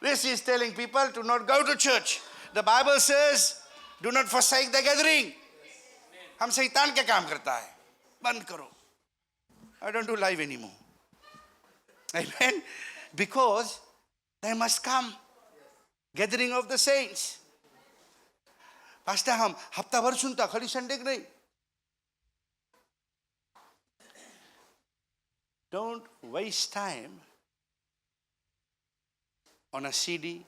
This is telling people to not go to church. The Bible says, do not forsake the gathering. हम शैतान के काम करता है, बंद करो. I don't do live anymore. Amen. Because they must come. Gathering of the saints. Pastor हम हफ्ता भर सुनता, खाली संडे नहीं. Don't waste time on a CD.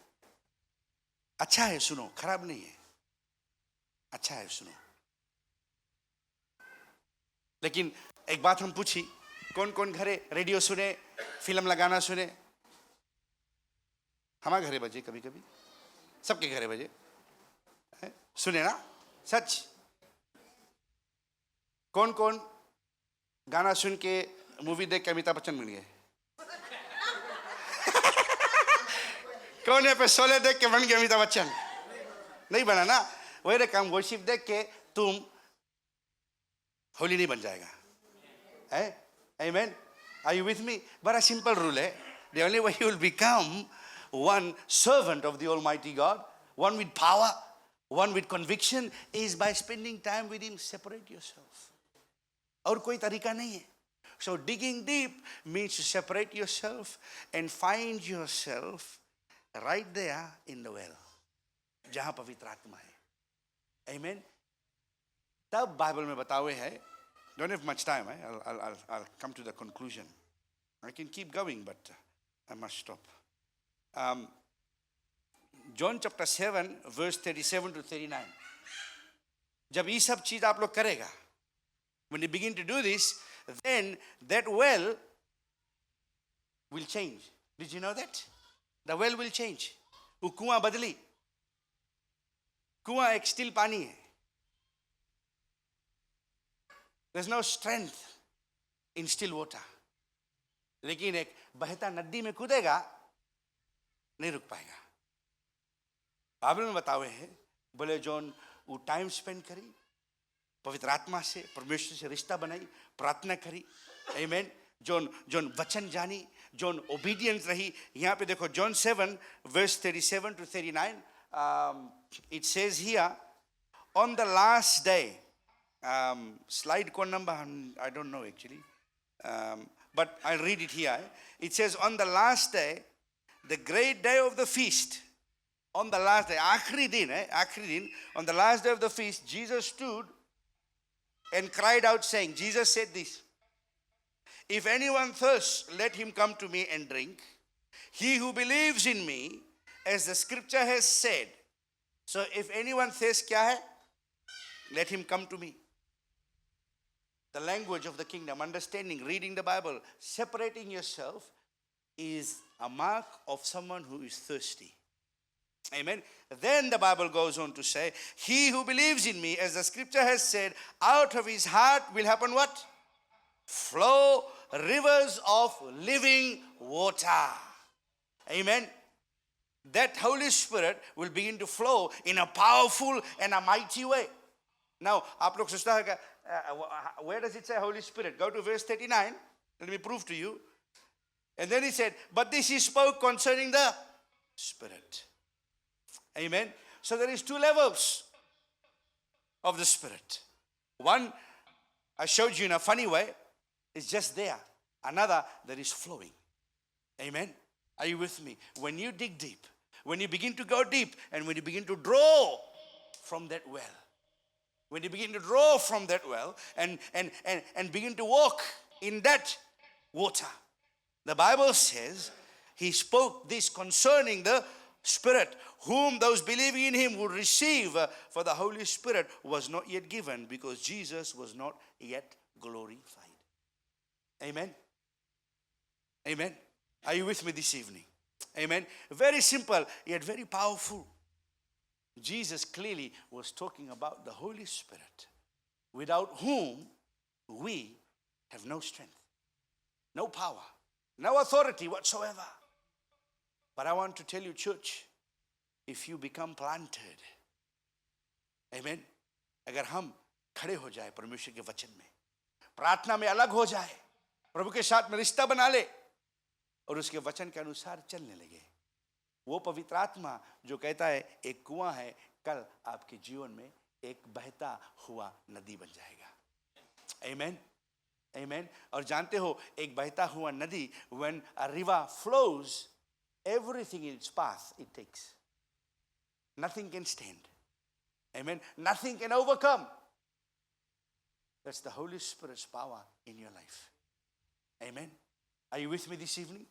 अच्छा है सुनो, खराब नहीं है. अच्छा है सुनो. लेकिन एक बात हम पूछी, कौन कौन घरे रेडियो सुने, फिल्म लगाना सुने? हमारे घरे बजे कभी कभी, सबके घरे बजे सुने ना. सच. कौन कौन गाना सुन के मूवी देख के अमिताभ बच्चन बन गए? कौन यहाँ पे शोले देख के बन गया अमिताभ बच्चन? नहीं बना ना. वही काम वर्शिप देख के तुम होली नहीं बन जाएगा. Amen. Are you with me? बड़ा सिंपल रूल है. The only way you will become one servant of the Almighty God, one with power, one with conviction, is by spending time with Him. Separate yourself. और कोई तरीका नहीं है. So digging deep means to separate yourself and find yourself right there in the well, जहाँ पवित्र आत्मा है. Amen. तब बाइबल में बता हुए है. Don't have much time. I'll come to the conclusion. I can keep going, but I must stop. John chapter 7, verse 37 to 39. जब ये सब चीज आप लोग करेगा, when you begin to do this, then that well will change. Did you know that? The well will change. वो कुआं बदली. कुआं एक स्टील पानी है. There's no strength in still water. लेकिन एक बहता नदी में कूदेगा, नहीं रुक पाएगा. बाइबल में बताए हैं, बोले जॉन वो टाइम स्पेंड करी, पवित्र आत्मा से, परमेश्वर से रिश्ता बनाई, प्रार्थना करी. आमीन. जॉन वचन जानी, जॉन ओबीडियंस रही. यहाँ पे देखो John 7 verse 37 to 39. It says here, on the last day, slide code number I don't know actually, but I'll read it here. It says, on the last day, the great day of the feast, on the last day, आखिरी दिन, on the last day of the feast, Jesus stood and cried out saying, Jesus said this, if anyone thirsts, let him come to me and drink. He who believes in me, as the scripture has said. So if anyone thirsts, क्या है? Let him come to me. The language of the kingdom, understanding, reading the Bible, separating yourself is a mark of someone who is thirsty. Amen. Then the Bible goes on to say, he who believes in me, as the scripture has said, out of his heart will happen what? Flow rivers of living water. Amen. That Holy Spirit will begin to flow in a powerful and a mighty way. Now, आप लोग सोचता है कि where does it say Holy Spirit? Go to verse 39. Let me prove to you. And then he said, but this he spoke concerning the Spirit. Amen. So there is two levels of the Spirit. One, I showed you in a funny way, is just there. Another that is flowing. Amen. Are you with me? When you dig deep, when you begin to go deep, and when you begin to draw from that well, when you begin to draw from that well and begin to walk in that water, the Bible says he spoke this concerning the Spirit, whom those believing in him would receive, for the Holy Spirit was not yet given because Jesus was not yet glorified. Amen. Amen. Are you with me this evening? Amen. Very simple, yet very powerful. Jesus clearly was talking about the Holy Spirit, without whom we have no strength, no power, no authority whatsoever. But I want to tell you, church, if you become planted, amen, अगर हम खड़े हो जाए परमेश्वर के वचन में, प्रार्थना में अलग हो जाए, प्रभु के साथ में रिश्ता बना ले और उसके वचन के अनुसार चलने लगे, वो पवित्र आत्मा जो कहता है एक कुआं है, कल आपके जीवन में एक बहता हुआ नदी बन जाएगा. Amen. Amen. और जानते हो एक बहता हुआ नदी, when a river flows, everything in its path it takes. Nothing can stand. Amen. Nothing can overcome. That's the Holy Spirit's power in your life. Amen. Are you with me this evening?